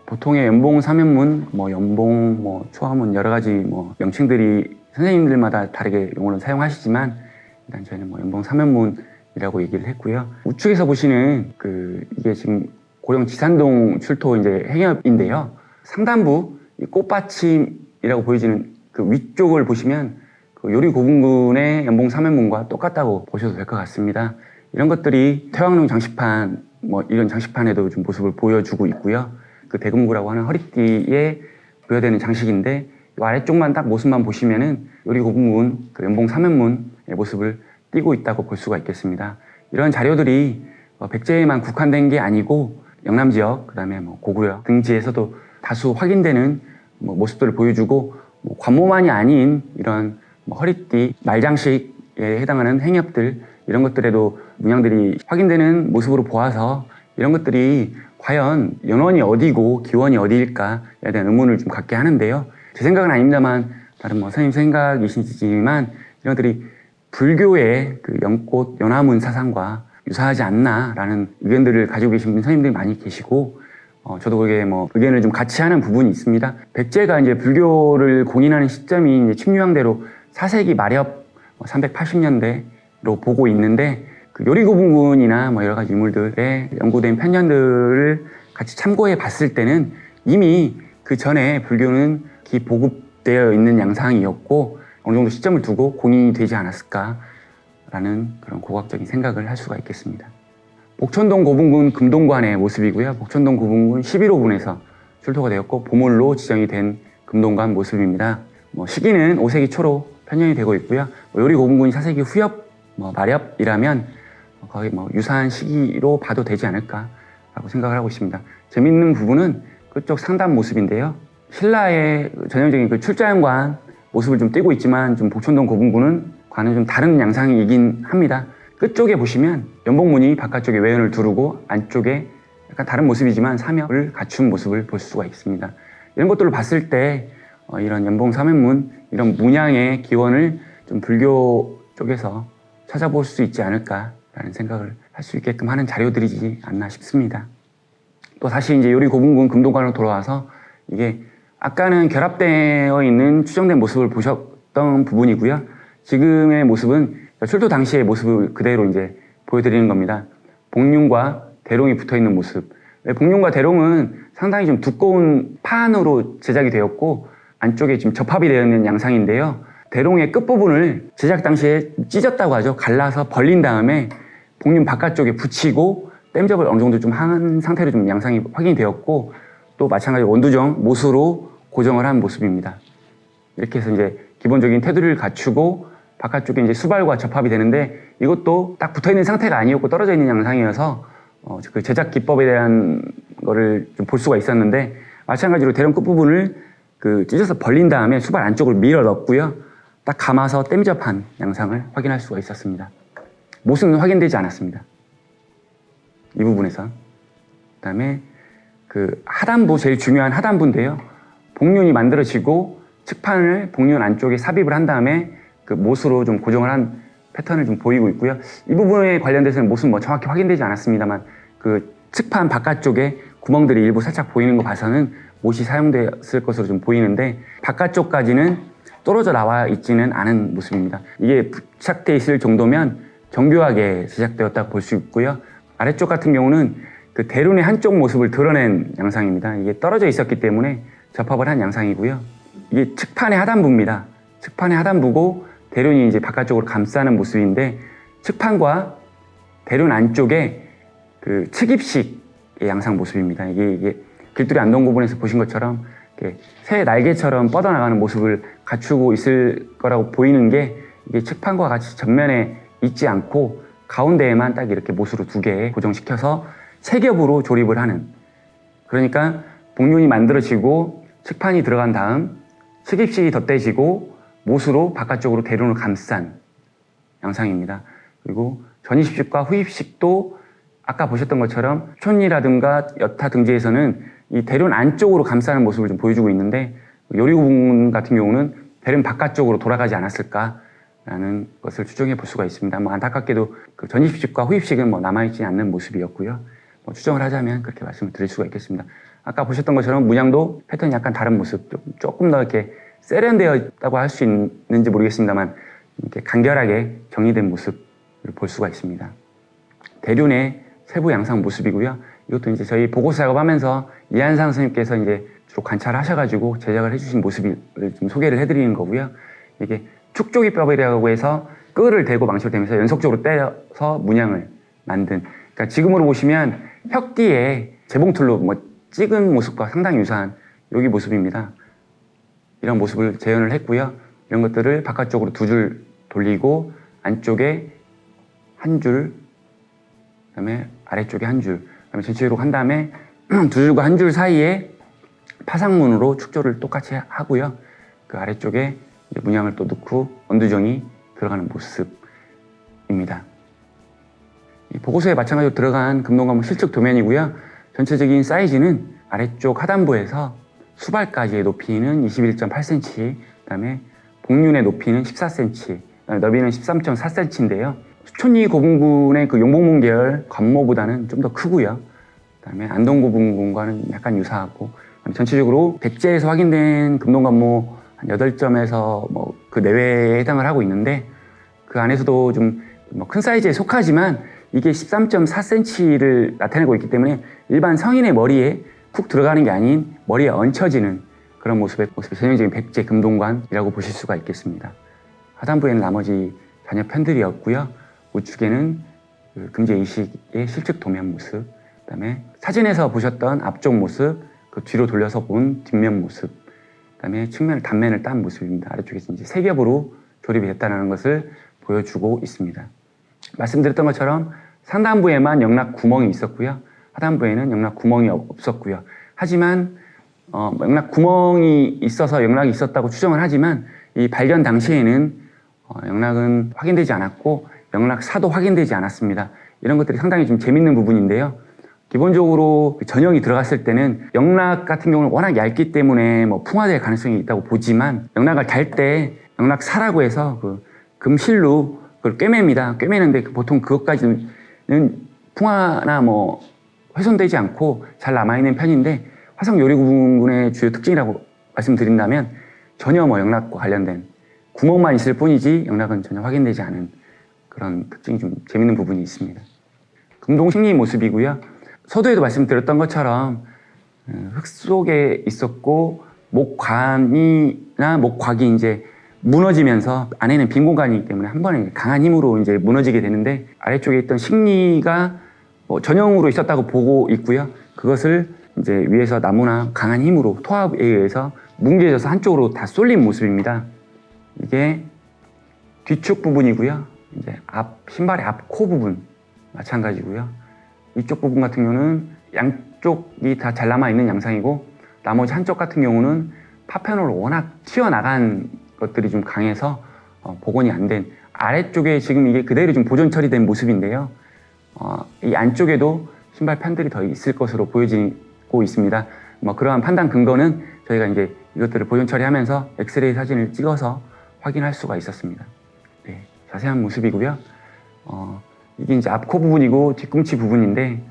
보통의 연봉 3연문, 연봉, 초하문 여러 가지 명칭들이 선생님들마다 다르게 용어를 사용하시지만 일단 저희는 연봉 3연문이라고 얘기를 했고요. 우측에서 보시는 이게 지금 고령 지산동 출토 이제 행협인데요. 상단부 이 꽃받침이라고 보여지는 그 위쪽을 보시면 그 요리고분군의 연봉 3연문과 똑같다고 보셔도 될 것 같습니다. 이런 것들이 태왕룡 장식판, 이런 장식판에도 좀 모습을 보여주고 있고요. 그 대금구라고 하는 허리띠에 부여되는 장식인데, 이 아래쪽만 딱 모습만 보시면은 요리고분군 그 연봉 3연문의 모습을 띠고 있다고 볼 수가 있겠습니다. 이런 자료들이 백제에만 국한된 게 아니고 영남 지역, 그 다음에 고구려 등지에서도 다수 확인되는 모습들을 보여주고, 관모만이 아닌 이런 허리띠, 말장식에 해당하는 행협들, 이런 것들에도 문양들이 확인되는 모습으로 보아서 이런 것들이 과연 연원이 어디고 기원이 어디일까에 대한 의문을 좀 갖게 하는데요. 제 생각은 아닙니다만 다른 선생님 생각이시지만 이런 것들이 불교의 그 연꽃, 연화문 사상과 유사하지 않나라는 의견들을 가지고 계신 선생님들이 많이 계시고, 저도 그게 의견을 좀 같이 하는 부분이 있습니다. 백제가 이제 불교를 공인하는 시점이 이제 침유왕대로 4세기 말엽 380년대로 보고 있는데, 그 요리고분군이나 여러 가지 인물들의 연구된 편년들을 같이 참고해 봤을 때는 이미 그 전에 불교는 기보급되어 있는 양상이었고 어느 정도 시점을 두고 공인이 되지 않았을까라는 그런 고각적인 생각을 할 수가 있겠습니다. 복천동 고분군 금동관의 모습이고요. 복천동 고분군 11호군에서 출토가 되었고 보물로 지정이 된 금동관 모습입니다. 시기는 5세기 초로 편년이 되고 있고요. 요리고분군이 4세기 후엽, 말엽이라면 거의 유사한 시기로 봐도 되지 않을까라고 생각을 하고 있습니다. 재밌는 부분은 그쪽 상단 모습인데요. 신라의 전형적인 그 출자연관 모습을 좀 띠고 있지만 좀 복천동 고분군은 과는 좀 다른 양상이긴 합니다. 끝쪽에 보시면 연봉문이 바깥쪽에 외연을 두르고 안쪽에 약간 다른 모습이지만 삼엽을 갖춘 모습을 볼 수가 있습니다. 이런 것들을 봤을 때 이런 연봉 3연문, 이런 문양의 기원을 좀 불교 쪽에서 찾아볼 수 있지 않을까라는 생각을 할 수 있게끔 하는 자료들이지 않나 싶습니다. 또 다시 이제 요리고분군 금동관으로 돌아와서 이게 아까는 결합되어 있는 추정된 모습을 보셨던 부분이고요. 지금의 모습은 출토 당시의 모습을 그대로 이제 보여드리는 겁니다. 복륜과 대롱이 붙어 있는 모습. 복륜과 대롱은 상당히 좀 두꺼운 판으로 제작이 되었고 안쪽에 지금 접합이 되어 있는 양상인데요. 대롱의 끝부분을 제작 당시에 찢었다고 하죠. 갈라서 벌린 다음에 복륜 바깥쪽에 붙이고 땜접을 어느 정도 좀 한 상태로 좀 양상이 확인이 되었고, 또 마찬가지로 원두정 못으로 고정을 한 모습입니다. 이렇게 해서 이제 기본적인 테두리를 갖추고 바깥쪽에 이제 수발과 접합이 되는데, 이것도 딱 붙어 있는 상태가 아니었고 떨어져 있는 양상이어서 그 제작 기법에 대한 거를 좀 볼 수가 있었는데, 마찬가지로 대롱 끝부분을 찢어서 벌린 다음에 수발 안쪽으로 밀어 넣었고요. 딱 감아서 땜접한 양상을 확인할 수가 있었습니다. 못은 확인되지 않았습니다. 이 부분에서. 그 다음에 그 하단부, 제일 중요한 하단부인데요. 복륜이 만들어지고 측판을 복륜 안쪽에 삽입을 한 다음에 그 못으로 좀 고정을 한 패턴을 좀 보이고 있고요. 이 부분에 관련돼서는 못은 정확히 확인되지 않았습니다만 그 측판 바깥쪽에 구멍들이 일부 살짝 보이는 거 봐서는 못이 사용되었을 것으로 좀 보이는데, 바깥쪽까지는 떨어져 나와 있지는 않은 모습입니다. 이게 부착되어 있을 정도면 정교하게 제작되었다고 볼 수 있고요. 아래쪽 같은 경우는 그 대륜의 한쪽 모습을 드러낸 양상입니다. 이게 떨어져 있었기 때문에 접합을 한 양상이고요. 이게 측판의 하단부입니다. 측판의 하단부고 대륜이 이제 바깥쪽으로 감싸는 모습인데, 측판과 대륜 안쪽에 그 측입식의 양상 모습입니다. 이게 길들이 안동 부분에서 보신 것처럼 새 날개처럼 뻗어나가는 모습을 갖추고 있을 거라고 보이는 게, 이게 측판과 같이 전면에 있지 않고 가운데에만 딱 이렇게 못으로 두 개 고정시켜서 세 겹으로 조립을 하는, 그러니까 복륜이 만들어지고 측판이 들어간 다음 측입식이 덧대지고 못으로 바깥쪽으로 대륜을 감싼 양상입니다. 그리고 전입식과 후입식도 아까 보셨던 것처럼 촌이라든가 여타 등지에서는 이 대륜 안쪽으로 감싸는 모습을 좀 보여주고 있는데 요리고 부분 같은 경우는 대륜 바깥쪽으로 돌아가지 않았을까라는 것을 추정해 볼 수가 있습니다. 뭐 안타깝게도 그 전입식과 후입식은 뭐 남아있지 않는 모습이었고요. 뭐 추정을 하자면 그렇게 말씀을 드릴 수가 있겠습니다. 아까 보셨던 것처럼 문양도 패턴이 약간 다른 모습, 조금 더 이렇게 세련되어 있다고 할 수 있는지 모르겠습니다만 이렇게 간결하게 정리된 모습을 볼 수가 있습니다. 대륜의 세부 양상 모습이고요. 이것도 이제 저희 보고서 작업하면서 이한상 선생님께서 이제 주로 관찰하셔가지고 제작을 해주신 모습을 좀 소개를 해드리는 거고요. 이게 축조기법이라고 해서 끈을 대고 망치를 대면서 연속적으로 때려서 문양을 만든. 그러니까 지금으로 보시면 혁띠에 재봉틀로 뭐 찍은 모습과 상당히 유사한 여기 모습입니다. 이런 모습을 재현을 했고요. 이런 것들을 바깥쪽으로 두 줄 돌리고 안쪽에 한 줄, 그다음에 아래쪽에 한 줄, 그다음에 전체적으로 한 다음에 두 줄과 한 줄 사이에 파상문으로 축조를 똑같이 하고요. 그 아래쪽에 이제 문양을 또 넣고 언두정이 들어가는 모습입니다. 이 보고서에 마찬가지로 들어간 금동가목 실측 도면이고요. 전체적인 사이즈는 아래쪽 하단부에서 수발까지의 높이는 21.8cm, 그다음에 복륜의 높이는 14cm, 너비는 13.4cm인데요. 수촌리 고분군의 그 용복문 계열 관모보다는 좀 더 크고요. 그다음에 안동 고분군과는 약간 유사하고, 전체적으로 백제에서 확인된 금동관모 한 8점에서 뭐 그 내외에 해당을 하고 있는데, 그 안에서도 좀 뭐 큰 사이즈에 속하지만 이게 13.4cm를 나타내고 있기 때문에 일반 성인의 머리에 푹 들어가는 게 아닌 머리에 얹혀지는 그런 모습의 전형적인 백제 금동관이라고 보실 수가 있겠습니다. 하단부에는 나머지 잔여 편들이었고요. 우측에는 그 금제 이식의 실측 도면 모습, 그다음에 사진에서 보셨던 앞쪽 모습, 그 뒤로 돌려서 본 뒷면 모습, 그다음에 측면 단면을 딴 모습입니다. 아래쪽에서 이제 세 겹으로 조립이 됐다는 것을 보여주고 있습니다. 말씀드렸던 것처럼 상단부에만 영락 구멍이 있었고요. 하단부에는 영락 구멍이 없었고요. 하지만 영락 구멍이 있어서 영락이 있었다고 추정을 하지만 이 발견 당시에는 영락은 확인되지 않았고 영락사도 확인되지 않았습니다. 이런 것들이 상당히 좀 재밌는 부분인데요. 기본적으로 전형이 들어갔을 때는 영락 같은 경우는 워낙 얇기 때문에 뭐 풍화될 가능성이 있다고 보지만 영락을 달 때 영락사라고 해서 그 금실로 그걸 꿰맵니다. 꿰매는데 보통 그것까지는 풍화나 뭐 훼손되지 않고 잘 남아있는 편인데, 화성 요리구분군의 주요 특징이라고 말씀드린다면 전혀 뭐 영락과 관련된 구멍만 있을 뿐이지 영락은 전혀 확인되지 않은 그런 특징이 좀 재밌는 부분이 있습니다. 금동 식리 모습이고요. 서두에도 말씀드렸던 것처럼 흙 속에 있었고 목관이나 목곽이 이제 무너지면서 안에는 빈 공간이기 때문에 한 번에 강한 힘으로 이제 무너지게 되는데, 아래쪽에 있던 식리가 전형으로 있었다고 보고 있고요. 그것을 이제 위에서 나무나 강한 힘으로 토합에 의해서 뭉개져서 한쪽으로 다 쏠린 모습입니다. 이게 뒤축 부분이고요. 이제 신발의 앞 코 부분 마찬가지고요. 이쪽 부분 같은 경우는 양쪽이 다 잘 남아 있는 양상이고, 나머지 한쪽 같은 경우는 파편으로 워낙 튀어나간 것들이 좀 강해서 복원이 안 된, 아래쪽에 지금 이게 그대로 좀 보존 처리된 모습인데요. 이 안쪽에도 신발 편들이 더 있을 것으로 보여지고 있습니다. 뭐 그러한 판단 근거는 저희가 이제 이것들을 보존 처리하면서 엑스레이 사진을 찍어서 확인할 수가 있었습니다. 네, 자세한 모습이고요. 이게 이제 앞코 부분이고 뒤꿈치 부분인데,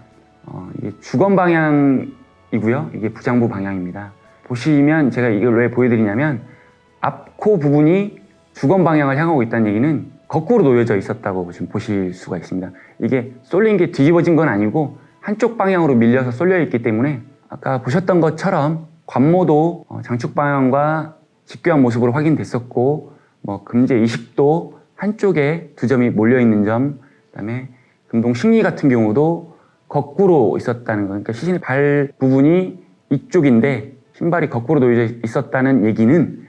이게 주검 방향이고요. 이게 부장부 방향입니다. 보시면 제가 이걸 왜 보여드리냐면, 앞코 부분이 주검 방향을 향하고 있다는 얘기는 거꾸로 놓여져 있었다고 지금 보실 수가 있습니다. 이게 쏠린 게 뒤집어진 건 아니고 한쪽 방향으로 밀려서 쏠려 있기 때문에, 아까 보셨던 것처럼 관모도 장축 방향과 직교한 모습으로 확인됐었고, 뭐 금제 이식도 한쪽에 두 점이 몰려 있는 점, 그다음에 금동 식리 같은 경우도 거꾸로 있었다는 거. 그러니까 시신의 발 부분이 이쪽인데 신발이 거꾸로 놓여져 있었다는 얘기는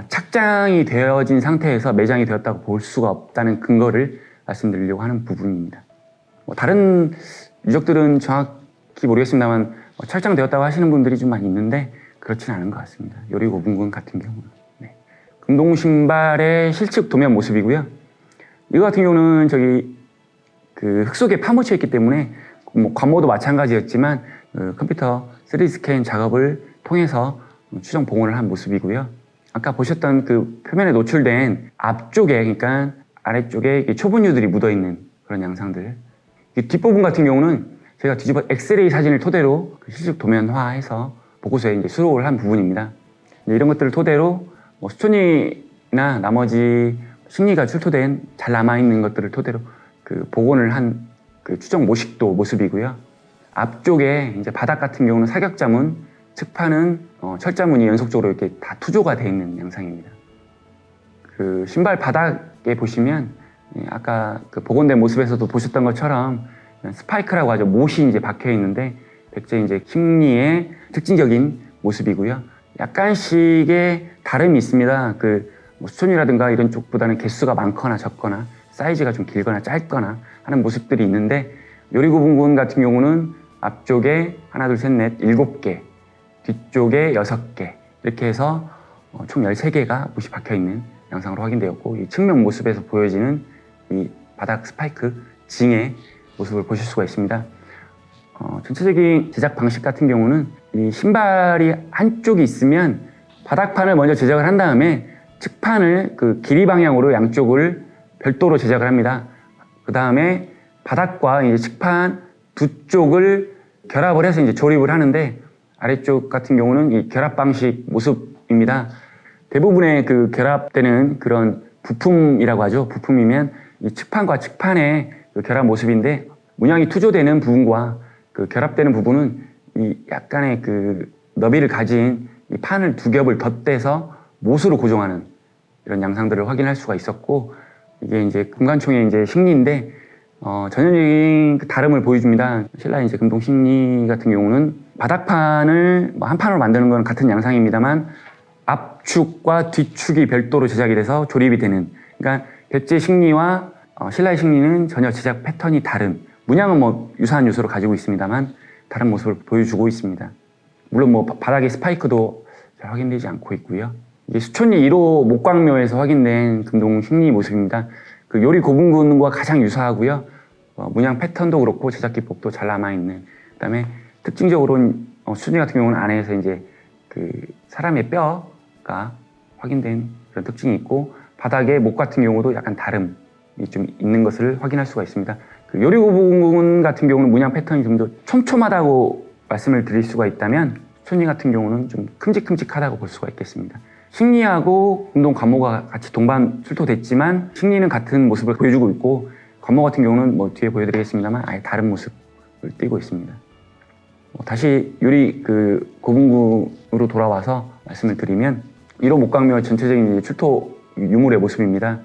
착장이 되어진 상태에서 매장이 되었다고 볼 수가 없다는 근거를 말씀드리려고 하는 부분입니다. 다른 유적들은 정확히 모르겠습니다만 철장되었다고 하시는 분들이 좀 많이 있는데 그렇지는 않은 것 같습니다. 요리고분군 같은 경우는. 네. 금동 신발의 실측 도면 모습이고요. 이거 같은 경우는 저기 그 흙 속에 파묻혀 있기 때문에 뭐 관모도 마찬가지였지만 컴퓨터 3D 스캔 작업을 통해서 추정 복원을 한 모습이고요. 아까 보셨던 그 표면에 노출된 앞쪽에, 그러니까 아래쪽에 초분유들이 묻어 있는 그런 양상들. 뒷부분 같은 경우는 제가 뒤집어 엑스레이 사진을 토대로 실습 도면화해서 보고서에 이제 수록을 한 부분입니다. 이런 것들을 토대로 뭐 수촌이나 나머지 식리가 출토된 잘 남아있는 것들을 토대로 그 복원을 한 그 추정 모식도 모습이고요. 앞쪽에 이제 바닥 같은 경우는 사격자문, 측판은 철자문이 연속적으로 이렇게 다 투조가 되어 있는 양상입니다. 그 신발 바닥에 보시면 아까 그 복원된 모습에서도 보셨던 것처럼 스파이크라고 하죠. 못이 이제 박혀 있는데 백제 이제 식리의 특징적인 모습이고요. 약간씩의 다름이 있습니다. 뭐 수촌이라든가 이런 쪽보다는 개수가 많거나 적거나 사이즈가 좀 길거나 짧거나 하는 모습들이 있는데 요리고분군 같은 경우는 앞쪽에 하나, 둘, 셋, 넷, 7개, 뒤쪽에 6개 이렇게 해서 총 13개가 못이 박혀 있는 양상으로 확인되었고 이 측면 모습에서 보여지는 이 바닥 스파이크 징의 모습을 보실 수가 있습니다. 전체적인 제작 방식 같은 경우는 이 신발이 한쪽이 있으면 바닥판을 먼저 제작을 한 다음에 측판을 그 길이 방향으로 양쪽을 별도로 제작을 합니다. 그 다음에 바닥과 이제 측판 두 쪽을 결합을 해서 이제 조립을 하는데 아래쪽 같은 경우는 이 결합 방식 모습입니다. 대부분의 그 결합되는 그런 부품이라고 하죠. 부품이면 이 측판과 측판의 그 결합 모습인데 문양이 투조되는 부분과 그 결합되는 부분은 이 약간의 그 너비를 가진 이 판을 두 겹을 덧대서 못으로 고정하는 이런 양상들을 확인할 수가 있었고 이게 이제 금관총의 이제 식리인데 전형적인 그 다름을 보여줍니다. 신라의 이제 금동 식리 같은 경우는 바닥판을 한 판으로 만드는 건 같은 양상입니다만 앞축과 뒤축이 별도로 제작이 돼서 조립이 되는. 그러니까 백제 식리와 신라의 식리는 전혀 제작 패턴이 다른. 문양은 뭐 유사한 요소를 가지고 있습니다만 다른 모습을 보여주고 있습니다. 물론 뭐 바닥의 스파이크도 잘 확인되지 않고 있고요. 이게 수촌리 1호 목광묘에서 확인된 금동 식리 모습입니다. 그 요리 고분군과 가장 유사하고요. 문양 패턴도 그렇고 제작 기법도 잘 남아있는. 그다음에 특징적으로는 수촌리 같은 경우는 안에서 이제 그 사람의 뼈가 확인된 그런 특징이 있고 바닥의 목 같은 경우도 약간 다름이 좀 있는 것을 확인할 수가 있습니다. 그 요리 고분 같은 경우는 문양 패턴이 좀 더 촘촘하다고 말씀을 드릴 수가 있다면 수촌리 같은 경우는 좀 큼직큼직하다고 볼 수가 있겠습니다. 식리하고 금동 관모가 같이 동반 출토됐지만 식리는 같은 모습을 보여주고 있고 관모 같은 경우는 뭐 뒤에 보여드리겠습니다만 아예 다른 모습을 띠고 있습니다. 다시 요리 그 고분군으로 돌아와서 말씀을 드리면 1호 목광묘 전체적인 출토 유물의 모습입니다.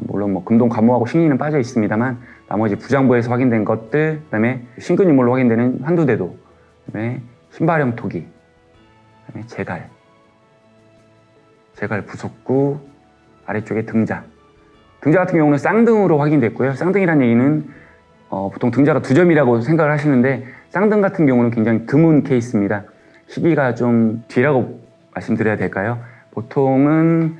물론 뭐 금동 관모하고 식리는 빠져 있습니다만 나머지 부장부에서 확인된 것들, 그다음에 신근 유물로 확인되는 환두대도, 그다음에 신발형 토기, 그다음에 제갈 부속구, 아래쪽에 등자. 등자 같은 경우는 쌍등으로 확인됐고요. 쌍등이라는 얘기는 보통 등자가 2점이라고 생각을 하시는데 쌍등 같은 경우는 굉장히 드문 케이스입니다. 시기가 좀 뒤라고 말씀드려야 될까요? 보통은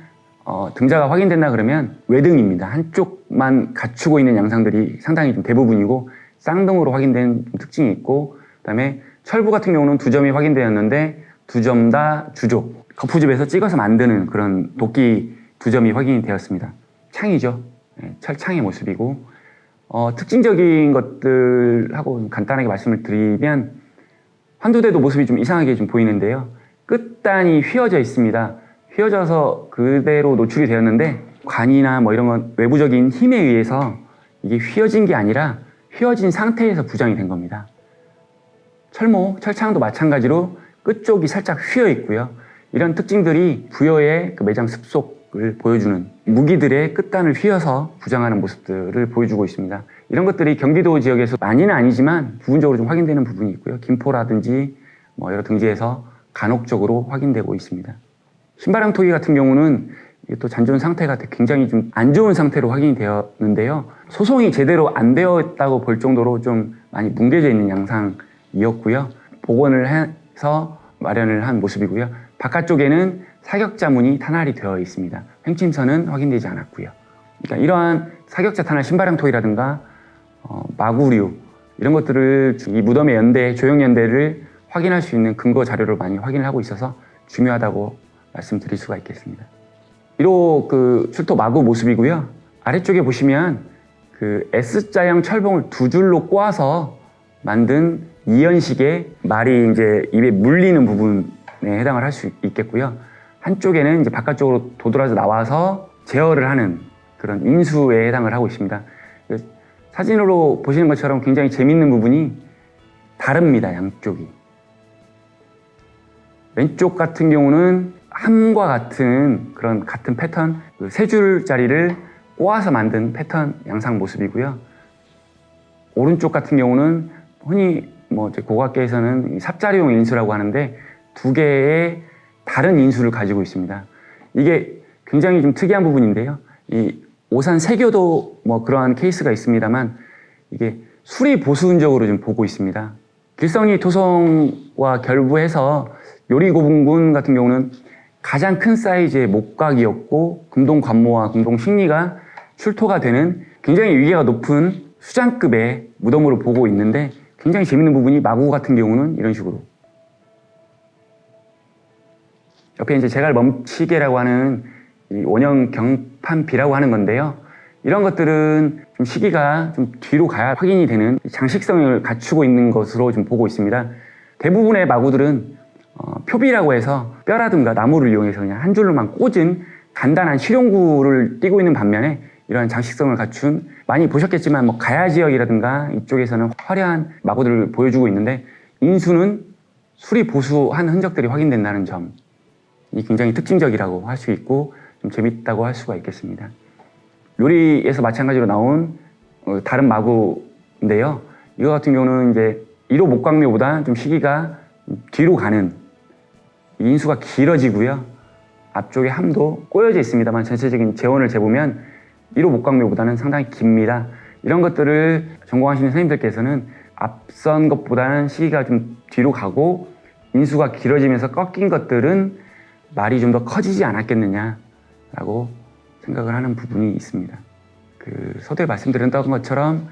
등자가 확인된다 그러면 외등입니다. 한쪽만 갖추고 있는 양상들이 상당히 좀 대부분이고 쌍등으로 확인된 특징이 있고 그다음에 철부 같은 경우는 2점이 확인되었는데 2점 다 주조. 거푸집에서 찍어서 만드는 그런 도끼 2점이 확인이 되었습니다. 창이죠. 철창의 모습이고 특징적인 것들하고 간단하게 말씀을 드리면 환두대도 모습이 좀 이상하게 좀 보이는데요. 끝단이 휘어져 있습니다. 휘어져서 그대로 노출이 되었는데 관이나 뭐 이런 건 외부적인 힘에 의해서 이게 휘어진 게 아니라 휘어진 상태에서 부장이 된 겁니다. 철창도 마찬가지로 끝쪽이 살짝 휘어 있고요. 이런 특징들이 부여의 그 매장 습속을 보여주는 무기들의 끝단을 휘어서 부장하는 모습들을 보여주고 있습니다. 이런 것들이 경기도 지역에서 많이는 아니지만 부분적으로 좀 확인되는 부분이 있고요. 김포라든지 뭐 여러 등지에서 간혹적으로 확인되고 있습니다. 신발형 토기 같은 경우는 이게 또 잔존 상태가 굉장히 좀 안 좋은 상태로 확인이 되었는데요. 소송이 제대로 안 되었다고 볼 정도로 좀 많이 뭉개져 있는 양상이었고요. 복원을 해서 마련을 한 모습이고요. 바깥쪽에는 사격자문이 탄활이 되어 있습니다. 횡침선은 확인되지 않았고요. 그러니까 이러한 사격자탄알 신발향토이라든가 마구류 이런 것들을 이 무덤의 연대, 조형연대를 확인할 수 있는 근거 자료를 많이 확인을 하고 있어서 중요하다고 말씀드릴 수가 있겠습니다. 1호 그 출토 마구 모습이고요. 아래쪽에 보시면 그 S자형 철봉을 두 줄로 꼬아서 만든 이연식의 말이 이제 입에 물리는 부분에 해당을 할 수 있겠고요. 한쪽에는 이제 바깥쪽으로 도드라져 나와서 제어를 하는 그런 인수에 해당을 하고 있습니다. 사진으로 보시는 것처럼 굉장히 재밌는 부분이 다릅니다, 양쪽이. 왼쪽 같은 경우는 함과 같은 그런 같은 패턴, 그 세 줄짜리를 꼬아서 만든 패턴 양상 모습이고요. 오른쪽 같은 경우는 흔히 뭐 고각계에서는 삽자리용 인수라고 하는데 두 개의 다른 인수를 가지고 있습니다. 이게 굉장히 좀 특이한 부분인데요. 이 오산 세교도 뭐 그러한 케이스가 있습니다만 이게 수리 보수 흔적으로 좀 보고 있습니다. 길성이 토성과 결부해서 요리고분군 같은 경우는 가장 큰 사이즈의 목각이었고 금동 관모와 금동 식리가 출토가 되는 굉장히 위계가 높은 수장급의 무덤으로 보고 있는데 굉장히 재밌는 부분이 마구 같은 경우는 이런 식으로 옆에 이제 제갈 멈치개라고 하는 이 원형 경판비라고 하는 건데요. 이런 것들은 좀 시기가 좀 뒤로 가야 확인이 되는 장식성을 갖추고 있는 것으로 좀 보고 있습니다. 대부분의 마구들은 표비라고 해서 뼈라든가 나무를 이용해서 그냥 한 줄로만 꽂은 간단한 실용구를 띄고 있는 반면에 이러한 장식성을 갖춘 많이 보셨겠지만 뭐 가야 지역이라든가 이쪽에서는 화려한 마구들을 보여주고 있는데 인수는 수리 보수한 흔적들이 확인된다는 점이 굉장히 특징적이라고 할 수 있고 좀 재밌다고 할 수가 있겠습니다. 요리에서 마찬가지로 나온 다른 마구인데요. 이거 같은 경우는 이제 1호 목광묘보다 좀 시기가 뒤로 가는 인수가 길어지고요. 앞쪽에 함도 꼬여져 있습니다만 전체적인 재원을 재보면 1호 목광묘보다는 상당히 깁니다. 이런 것들을 전공하시는 선생님들께서는 앞선 것보다는 시기가 좀 뒤로 가고 인수가 길어지면서 꺾인 것들은 말이 좀 더 커지지 않았겠느냐라고 생각을 하는 부분이 있습니다. 그 서두에 말씀드렸던 것처럼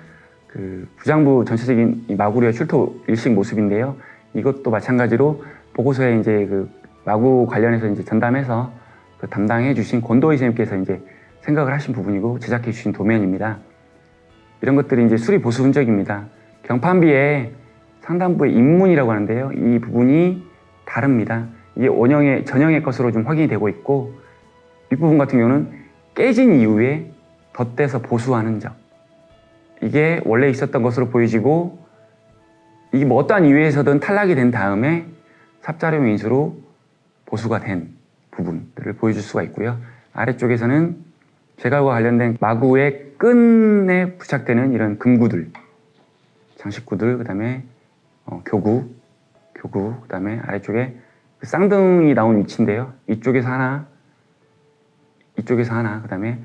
그 부장부 전체적인 이 마구류의 출토 일식 모습인데요. 이것도 마찬가지로 보고서에 이제 그 마구 관련해서 이제 전담해서 그 담당해 주신 권도희 선생님께서 이제 생각을 하신 부분이고 제작해 주신 도면입니다. 이런 것들이 이제 수리 보수 흔적입니다. 경판비의 상단부의 입문이라고 하는데요. 이 부분이 다릅니다. 이게 원형의 전형의 것으로 좀 확인이 되고 있고 윗부분 같은 경우는 깨진 이후에 덧대서 보수한 흔적. 이게 원래 있었던 것으로 보여지고 이게 뭐 어떠한 이유에서든 탈락이 된 다음에 삽자룡 인수로 보수가 된 부분들을 보여줄 수가 있고요. 아래쪽에서는 제갈과 관련된 마구의 끈에 부착되는 이런 금구들, 장식구들, 그 다음에 교구, 그 다음에 아래쪽에 그 쌍등이 나온 위치인데요. 이쪽에서 하나, 그 다음에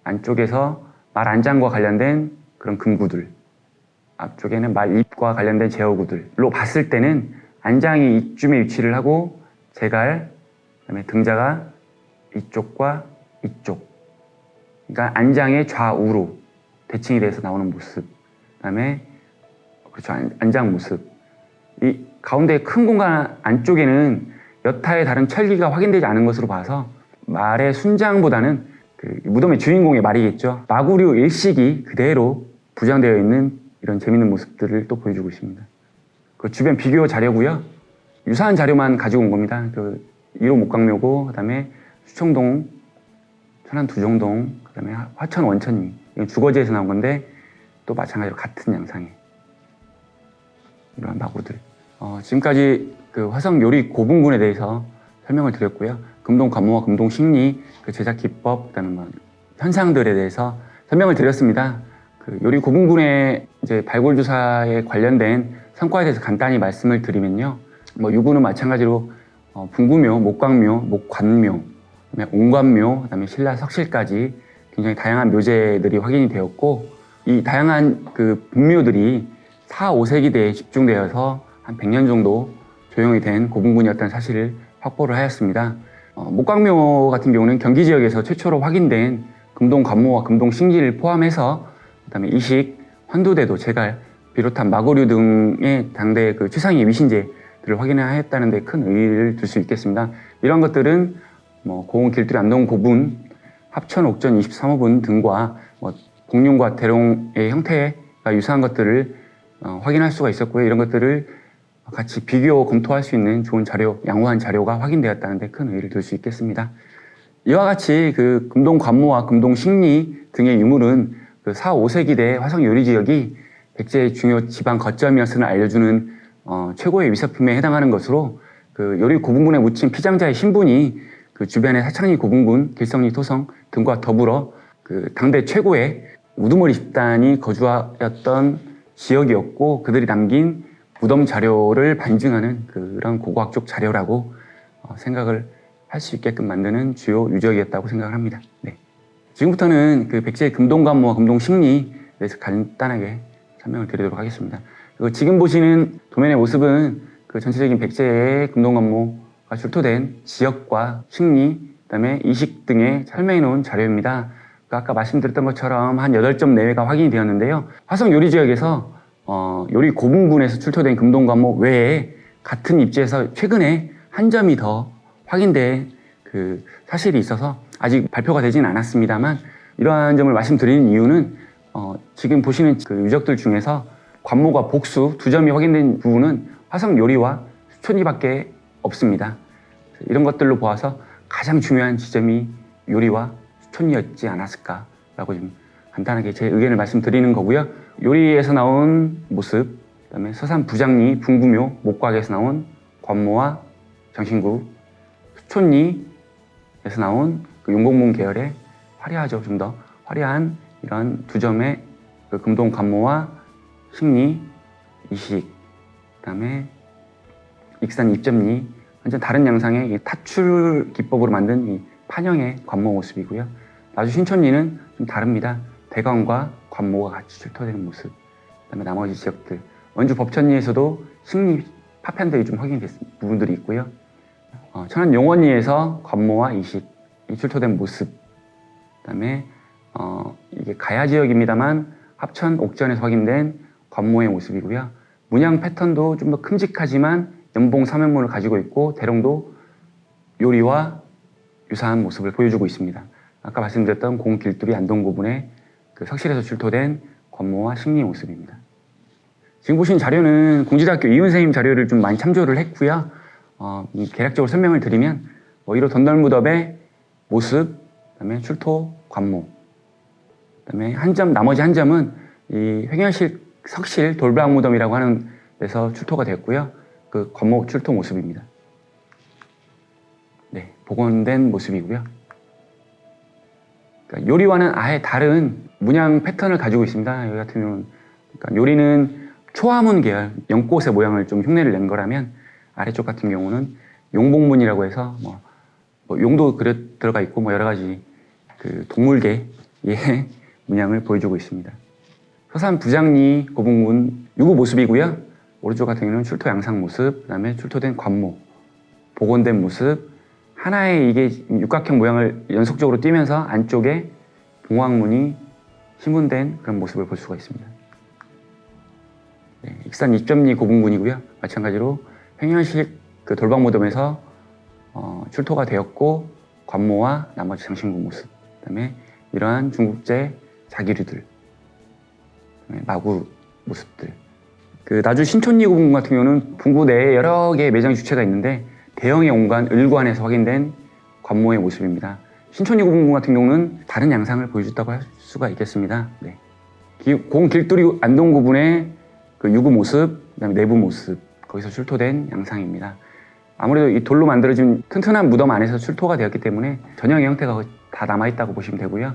안쪽에서 말 안장과 관련된 그런 금구들, 앞쪽에는 말 잎과 관련된 제어구들로 봤을 때는 안장이 이쯤에 위치를 하고 제갈, 그 다음에 등자가 이쪽과 이쪽, 그러니까 안장의 좌우로 대칭이 돼서 나오는 모습, 그 다음에 그렇죠, 안장 모습. 이 가운데 큰 공간 안쪽에는 여타의 다른 철기가 확인되지 않은 것으로 봐서 말의 순장보다는 그 무덤의 주인공의 말이겠죠. 마구류 일식이 그대로 부장되어 있는 이런 재밌는 모습들을 또 보여주고 있습니다. 그 주변 비교 자료고요. 유사한 자료만 가지고 온 겁니다. 그 1호 목광묘고, 그 다음에 수청동, 천안 두정동, 그 다음에 화천 원천리, 이건 주거지에서 나온 건데 또 마찬가지로 같은 양상의 이러한 마구들. 지금까지 그 화성 요리 고분군에 대해서 설명을 드렸고요. 금동 관모와 금동 식리, 그 제작 기법, 그다음에 뭐 현상들에 대해서 설명을 드렸습니다. 그 요리 고분군의 이제 발굴 조사에 관련된 성과에 대해서 간단히 말씀을 드리면요. 뭐 유구는 마찬가지로 분구묘, 목광묘, 목관묘, 그다음에 옹관묘, 그다음에 신라 석실까지 굉장히 다양한 묘제들이 확인이 되었고 이 다양한 그 분묘들이 4, 5세기대에 집중되어서 한 100년 정도 조형이 된 고분군이었다는 사실을 확보를 하였습니다. 목광묘 같은 경우는 경기 지역에서 최초로 확인된 금동 관모와 금동 식리를 포함해서 그다음에 이식, 환도대도, 제갈 비롯한 마구류 등의 당대 그 최상위 위신제들을 확인하였다는 데 큰 의의를 둘 수 있겠습니다. 이런 것들은 고흥 길들이 안동 고분, 합천 옥전 23호분 등과 복륜과 대롱의 형태가 유사한 것들을 확인할 수가 있었고요. 이런 것들을 같이 비교 검토할 수 있는 좋은 자료, 양호한 자료가 확인되었다는 데 큰 의의를 둘 수 있겠습니다. 이와 같이 그 금동 관모와 금동 식리 등의 유물은 그 4, 5세기대 화성 요리 지역이 백제의 중요 지방 거점이었음을 알려주는 최고의 위사품에 해당하는 것으로 그 요리 고분군에 묻힌 피장자의 신분이 그 주변의 사창리 고분군, 길성리 토성 등과 더불어 그 당대 최고의 우두머리 집단이 거주하였던 지역이었고 그들이 남긴 무덤 자료를 반증하는 그런 고고학적 자료라고 생각을 할 수 있게끔 만드는 주요 유적이었다고 생각을 합니다. 네. 지금부터는 그 백제의 금동관모와 금동식리에 대해서 간단하게 설명을 드리도록 하겠습니다. 그리고 지금 보시는 도면의 모습은 그 전체적인 백제의 금동관모가 출토된 지역과 식리, 그다음에 이식 등의 설명해 놓은 자료입니다. 아까 말씀드렸던 것처럼 한 8점 내외가 확인이 되었는데요. 화성 요리 지역에서 요리 고분군에서 출토된 금동관모 외에 같은 입지에서 최근에 한 점이 더 확인된 그 사실이 있어서 아직 발표가 되지는 않았습니다만 이러한 점을 말씀드리는 이유는 지금 보시는 그 유적들 중에서 관모가 복수 2점이 확인된 부분은 화성 요리와 수촌리밖에 없습니다. 이런 것들로 보아서 가장 중요한 지점이 요리와 수촌리였지 않았을까라고 좀 간단하게 제 의견을 말씀드리는 거고요. 요리에서 나온 모습, 그다음에 서산 부장리, 분구묘, 목곽에서 나온 관모와 장신구, 수촌리에서 나온 그 용봉문 계열의 화려하죠. 좀 더 화려한 이런 2점의 그 금동 관모와 식리, 이식, 그다음에 익산 입점리, 완전 다른 양상의 이 타출 기법으로 만든 이 판형의 관모 모습이고요. 나주 신촌리는 좀 다릅니다. 대관과 관모가 같이 출토되는 모습. 그다음에 나머지 지역들, 원주 법천리에서도 식리 파편들이 좀 확인된 부분들이 있고요. 천안 용원리에서 관모와 이식이 출토된 모습. 그다음에 이게 가야 지역입니다만 합천 옥전에서 확인된 관모의 모습이고요. 문양 패턴도 좀 더 큼직하지만 연봉 삼연문을 가지고 있고 대롱도 요리와 유사한 모습을 보여주고 있습니다. 아까 말씀드렸던 공 길들이 안동고분의 그 석실에서 출토된 관모와 식리 모습입니다. 지금 보신 자료는 공지대학교 이훈 선생님 자료를 좀 많이 참조를 했고요. 개략적으로 설명을 드리면 이로 덧널무덤의 모습, 그다음에 출토 관모, 그다음에 나머지 한 점은 이 횡현실 석실 돌방무덤이라고 하는 데서 출토가 되었고요. 그 관모 출토 모습입니다. 네, 복원된 모습이고요. 그러니까 요리와는 아예 다른 문양 패턴을 가지고 있습니다. 여기 같은 경우는 그러니까 요리는 초화문 계열 연꽃의 모양을 좀 흉내를 낸 거라면 아래쪽 같은 경우는 용봉문이라고 해서 용도 들어가 있고 여러 가지 그 동물계의 문양을 보여주고 있습니다. 서산 부장리 고분군 유구 모습이고요. 오른쪽 같은 경우는 출토 양상 모습, 그다음에 출토된 관모, 복원된 모습, 하나의 이게 육각형 모양을 연속적으로 띄면서 안쪽에 봉황문이 심문된 그런 모습을 볼 수가 있습니다. 네, 익산 입점리 고분군이고요. 마찬가지로 횡현식 그 돌방무덤에서 출토가 되었고 관모와 나머지 장신구 모습, 그다음에 이러한 중국제 자기류들, 마구 모습들. 그 나주 신촌리 고분군 같은 경우는 분구 내에 여러 개의 매장 주체가 있는데 대형의 온관, 을관에서 확인된 관모의 모습입니다. 신촌리 고분군 같은 경우는 다른 양상을 보여줬다고 할 수가 있겠습니다. 네. 공 길두리 안동고분의 그 유구 모습, 그다음에 내부 모습, 거기서 출토된 양상입니다. 아무래도 이 돌로 만들어진 튼튼한 무덤 안에서 출토가 되었기 때문에 전형의 형태가 다 남아있다고 보시면 되고요.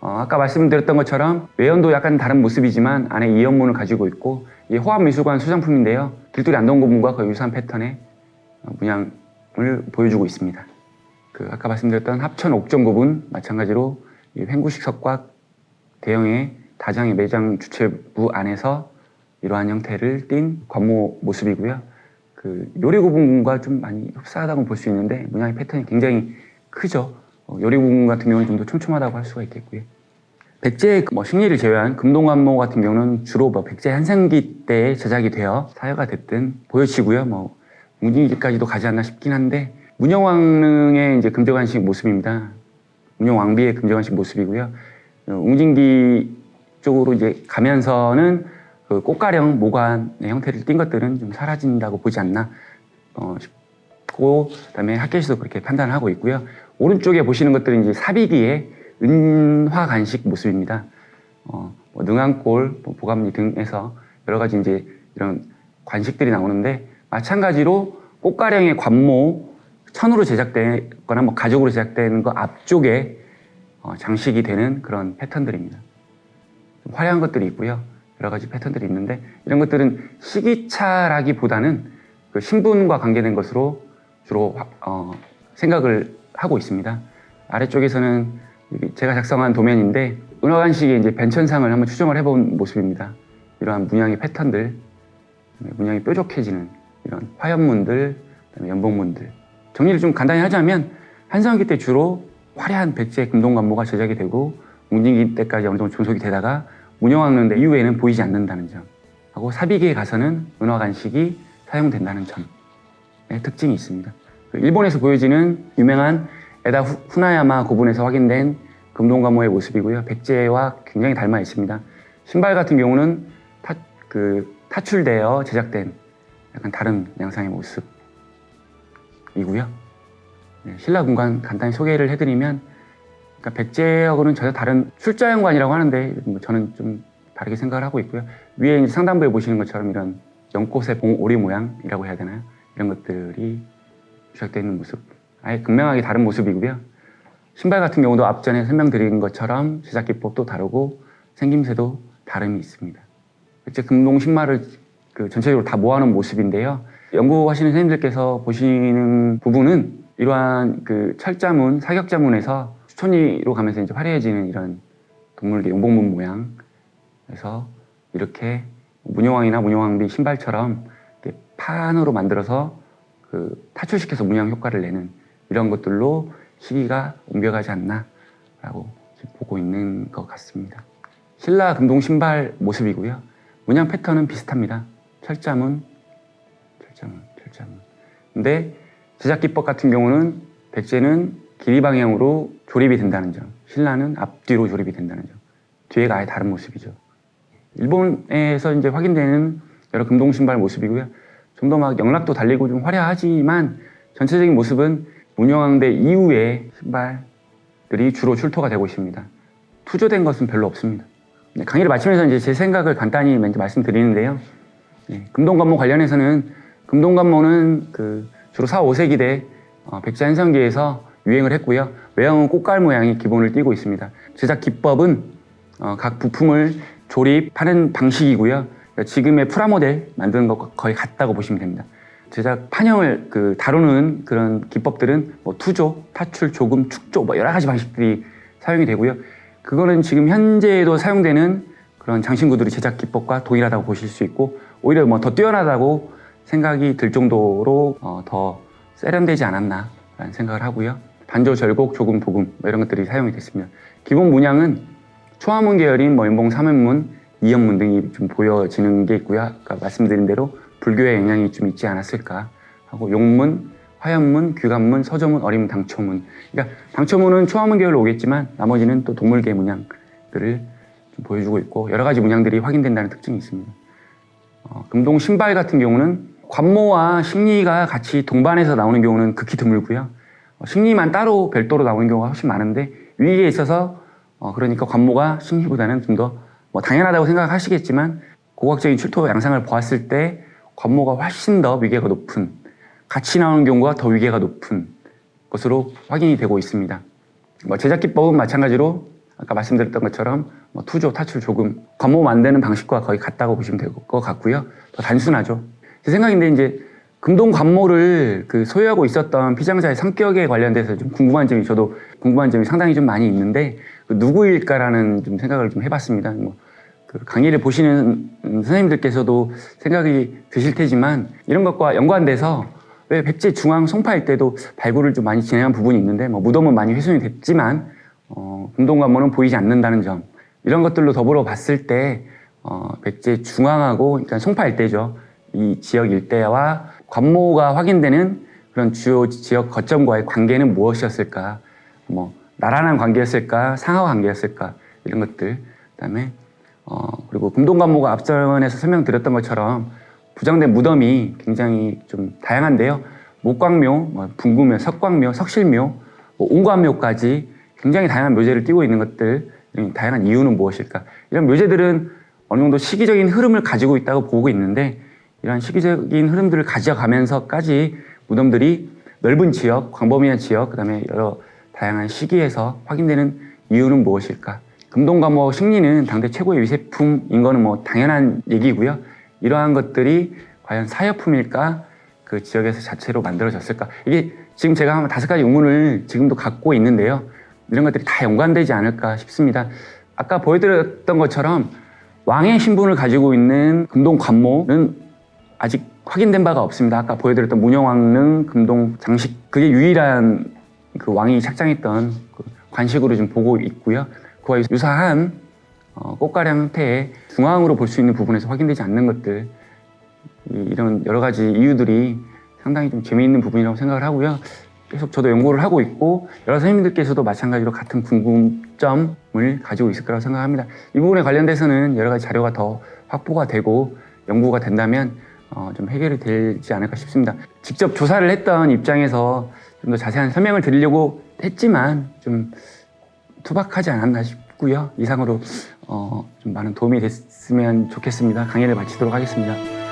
아까 말씀드렸던 것처럼 외연도 약간 다른 모습이지만 안에 이연문을 가지고 있고 이 호암미술관 수장품인데요. 길두리 안동고분과 거의 유사한 패턴의 문양을 보여주고 있습니다. 그 아까 말씀드렸던 합천 옥정고분 마찬가지로 이 횡구식 석곽 대형의 다장의 매장 주체부 안에서 이러한 형태를 띈 관모 모습이고요. 그 요리고분군과 좀 많이 흡사하다고 볼 수 있는데 문양의 패턴이 굉장히 크죠. 요리 부분 같은 경우는 좀 더 촘촘하다고 할 수가 있겠고요. 백제 식리를 제외한 금동관모 같은 경우는 주로 백제 한성기 때 제작이 되어 사유가 됐든 보여지고요. 웅진기까지도 가지 않나 싶긴 한데 문영왕릉의 이제 금조관식 모습입니다. 문영왕비의 금조관식 모습이고요. 웅진기 쪽으로 이제 가면서는 그 꽃가령 모관의 형태를 띈 것들은 좀 사라진다고 보지 않나 싶고, 그다음에 학계에서도 그렇게 판단을 하고 있고요. 오른쪽에 보시는 것들은 이제 사비기의 은화 간식 모습입니다. 능한골, 보감리 등에서 여러 가지 이제 이런 관식들이 나오는데, 마찬가지로 꽃가령의 관모, 천으로 제작되거나 가죽으로 제작된 거 앞쪽에 장식이 되는 그런 패턴들입니다. 좀 화려한 것들이 있고요. 여러 가지 패턴들이 있는데, 이런 것들은 시기차라기보다는 그 신분과 관계된 것으로 주로 생각을 하고 있습니다. 아래쪽에서는 제가 작성한 도면인데, 은화관식의 이제 변천상을 한번 추정을 해본 모습입니다. 이러한 문양의 패턴들, 문양이 뾰족해지는 이런 화연문들, 그다음에 연봉문들. 정리를 좀 간단히 하자면, 한성기 때 주로 화려한 백제 금동관모가 제작이 되고 웅진기 때까지 어느 정도 존속이 되다가 문영왕릉 이후에는 보이지 않는다는 점, 하고 사비기에 가서는 은화관식이 사용된다는 점의 특징이 있습니다. 일본에서 보여지는 유명한 에다 후나야마 고분에서 확인된 금동관모의 모습이고요. 백제와 굉장히 닮아 있습니다. 신발 같은 경우는 타출되어 제작된 약간 다른 양상의 모습이고요. 신라군관 간단히 소개를 해드리면, 그러니까 백제하고는 전혀 다른 출자연관이라고 하는데 저는 좀 다르게 생각을 하고 있고요. 위에 이제 상단부에 보시는 것처럼 이런 연꽃의 봉오리 모양이라고 해야 되나요? 이런 것들이 부착되어 있는 모습, 아예 극명하게 다른 모습이고요. 신발 같은 경우도 앞전에 설명드린 것처럼 제작 기법도 다르고 생김새도 다름이 있습니다. 백제 금동 신발을 전체적으로 다 모아놓은 모습인데요. 연구하시는 선생님들께서 보시는 부분은 이러한 철자문, 사격자문에서 수천리로 가면서 이제 화려해지는 이런 동물의 용봉문 모양에서 이렇게 문영왕이나 문영왕비 신발처럼 이렇게 판으로 만들어서 타출시켜서 문양 효과를 내는 이런 것들로 시기가 옮겨가지 않나라고 보고 있는 것 같습니다. 신라 금동 신발 모습이고요. 문양 패턴은 비슷합니다. 철자문. 근데 제작 기법 같은 경우는 백제는 길이 방향으로 조립이 된다는 점, 신라는 앞뒤로 조립이 된다는 점, 뒤에가 아예 다른 모습이죠. 일본에서 이제 확인되는 여러 금동 신발 모습이고요. 좀 더 영락도 달리고 좀 화려하지만 전체적인 모습은 문영왕대 이후의 신발들이 주로 출토가 되고 있습니다. 투조된 것은 별로 없습니다. 강의를 마치면서 이제 제 생각을 간단히 말씀드리는데요. 금동관모 관련해서는 금동관모는 주로 4, 5세기 때 백제 한성기에서 유행을 했고요. 외형은 꽃갈 모양이 기본을 띠고 있습니다. 제작 기법은 각 부품을 조립하는 방식이고요. 지금의 프라모델 만드는 것과 거의 같다고 보시면 됩니다. 제작 판형을 다루는 그런 기법들은 투조, 타출, 조금, 축조 여러 가지 방식들이 사용이 되고요. 그거는 지금 현재에도 사용되는 그런 장신구들의 제작 기법과 동일하다고 보실 수 있고, 오히려 더 뛰어나다고 생각이 들 정도로 더 세련되지 않았나라는 생각을 하고요. 반조, 절곡, 조금, 보금 이런 것들이 사용이 됐습니다. 기본 문양은 초화문 계열인 연봉, 삼연문, 이연문 등이 좀 보여지는 게 있고요. 아까 말씀드린 대로 불교의 영향이 좀 있지 않았을까 하고, 용문, 화연문, 귀감문, 서조문, 어림문, 당초문. 그러니까 당초문은 초화문 계열로 오겠지만 나머지는 또 동물계 문양들을 좀 보여주고 있고, 여러 가지 문양들이 확인된다는 특징이 있습니다. 금동 신발 같은 경우는 관모와 식리가 같이 동반해서 나오는 경우는 극히 드물고요. 식리만 따로 별도로 나오는 경우가 훨씬 많은데, 위기에 있어서 그러니까 관모가 식리보다는 좀 더 당연하다고 생각하시겠지만, 고고학적인 출토 양상을 보았을 때 관모가 훨씬 더 위계가 높은, 같이 나오는 경우가 더 위계가 높은 것으로 확인이 되고 있습니다. 제작 기법은 마찬가지로 아까 말씀드렸던 것처럼 투조, 타출, 조금, 관모 만드는 방식과 거의 같다고 보시면 될 것 같고요. 더 단순하죠. 제 생각인데, 이제 금동 관모를 소유하고 있었던 피장자의 성격에 관련돼서 좀 궁금한 점이 상당히 좀 많이 있는데, 누구일까라는 좀 생각을 좀 해봤습니다. 강의를 보시는 선생님들께서도 생각이 드실 테지만, 이런 것과 연관돼서 왜 백제 중앙 송파일 때도 발굴을 좀 많이 진행한 부분이 있는데 뭐 무덤은 많이 훼손이 됐지만 금동관모는 보이지 않는다는 점, 이런 것들로 더불어 봤을 때 백제 중앙하고 그러니까 송파 일대죠. 이 지역 일대와 관모가 확인되는 그런 주요 지역 거점과의 관계는 무엇이었을까? 뭐 나란한 관계였을까? 상하 관계였을까? 이런 것들. 그다음에 그리고 금동관모가 앞전에서 설명드렸던 것처럼 부정된 무덤이 굉장히 좀 다양한데요. 목광묘, 분구묘, 석광묘, 석실묘, 옹관묘까지 굉장히 다양한 묘제를 띠고 있는 것들, 다양한 이유는 무엇일까? 이런 묘제들은 어느 정도 시기적인 흐름을 가지고 있다고 보고 있는데, 이런 시기적인 흐름들을 가져가면서까지 무덤들이 넓은 지역, 광범위한 지역, 그 다음에 여러 다양한 시기에서 확인되는 이유는 무엇일까? 금동관모 식리는 당대 최고의 위세품인 거는 뭐 당연한 얘기고요. 이러한 것들이 과연 사여품일까? 그 지역에서 자체로 만들어졌을까? 이게 지금 제가 한 5가지 의문을 지금도 갖고 있는데요. 이런 것들이 다 연관되지 않을까 싶습니다. 아까 보여드렸던 것처럼 왕의 신분을 가지고 있는 금동관모는 아직 확인된 바가 없습니다. 아까 보여드렸던 문영왕릉 금동 장식, 그게 유일한 그 왕이 착장했던 그 관식으로 좀 보고 있고요. 그와 유사한 꽃가량 형태의 중앙으로 볼 수 있는 부분에서 확인되지 않는 것들, 이런 여러 가지 이유들이 상당히 좀 재미있는 부분이라고 생각을 하고요. 계속 저도 연구를 하고 있고 여러 선생님들께서도 마찬가지로 같은 궁금점을 가지고 있을 거라고 생각합니다. 이 부분에 관련돼서는 여러 가지 자료가 더 확보가 되고 연구가 된다면 좀 해결이 되지 않을까 싶습니다. 직접 조사를 했던 입장에서 좀 더 자세한 설명을 드리려고 했지만 좀 투박하지 않았나 싶고요. 이상으로 좀 많은 도움이 됐으면 좋겠습니다. 강의를 마치도록 하겠습니다.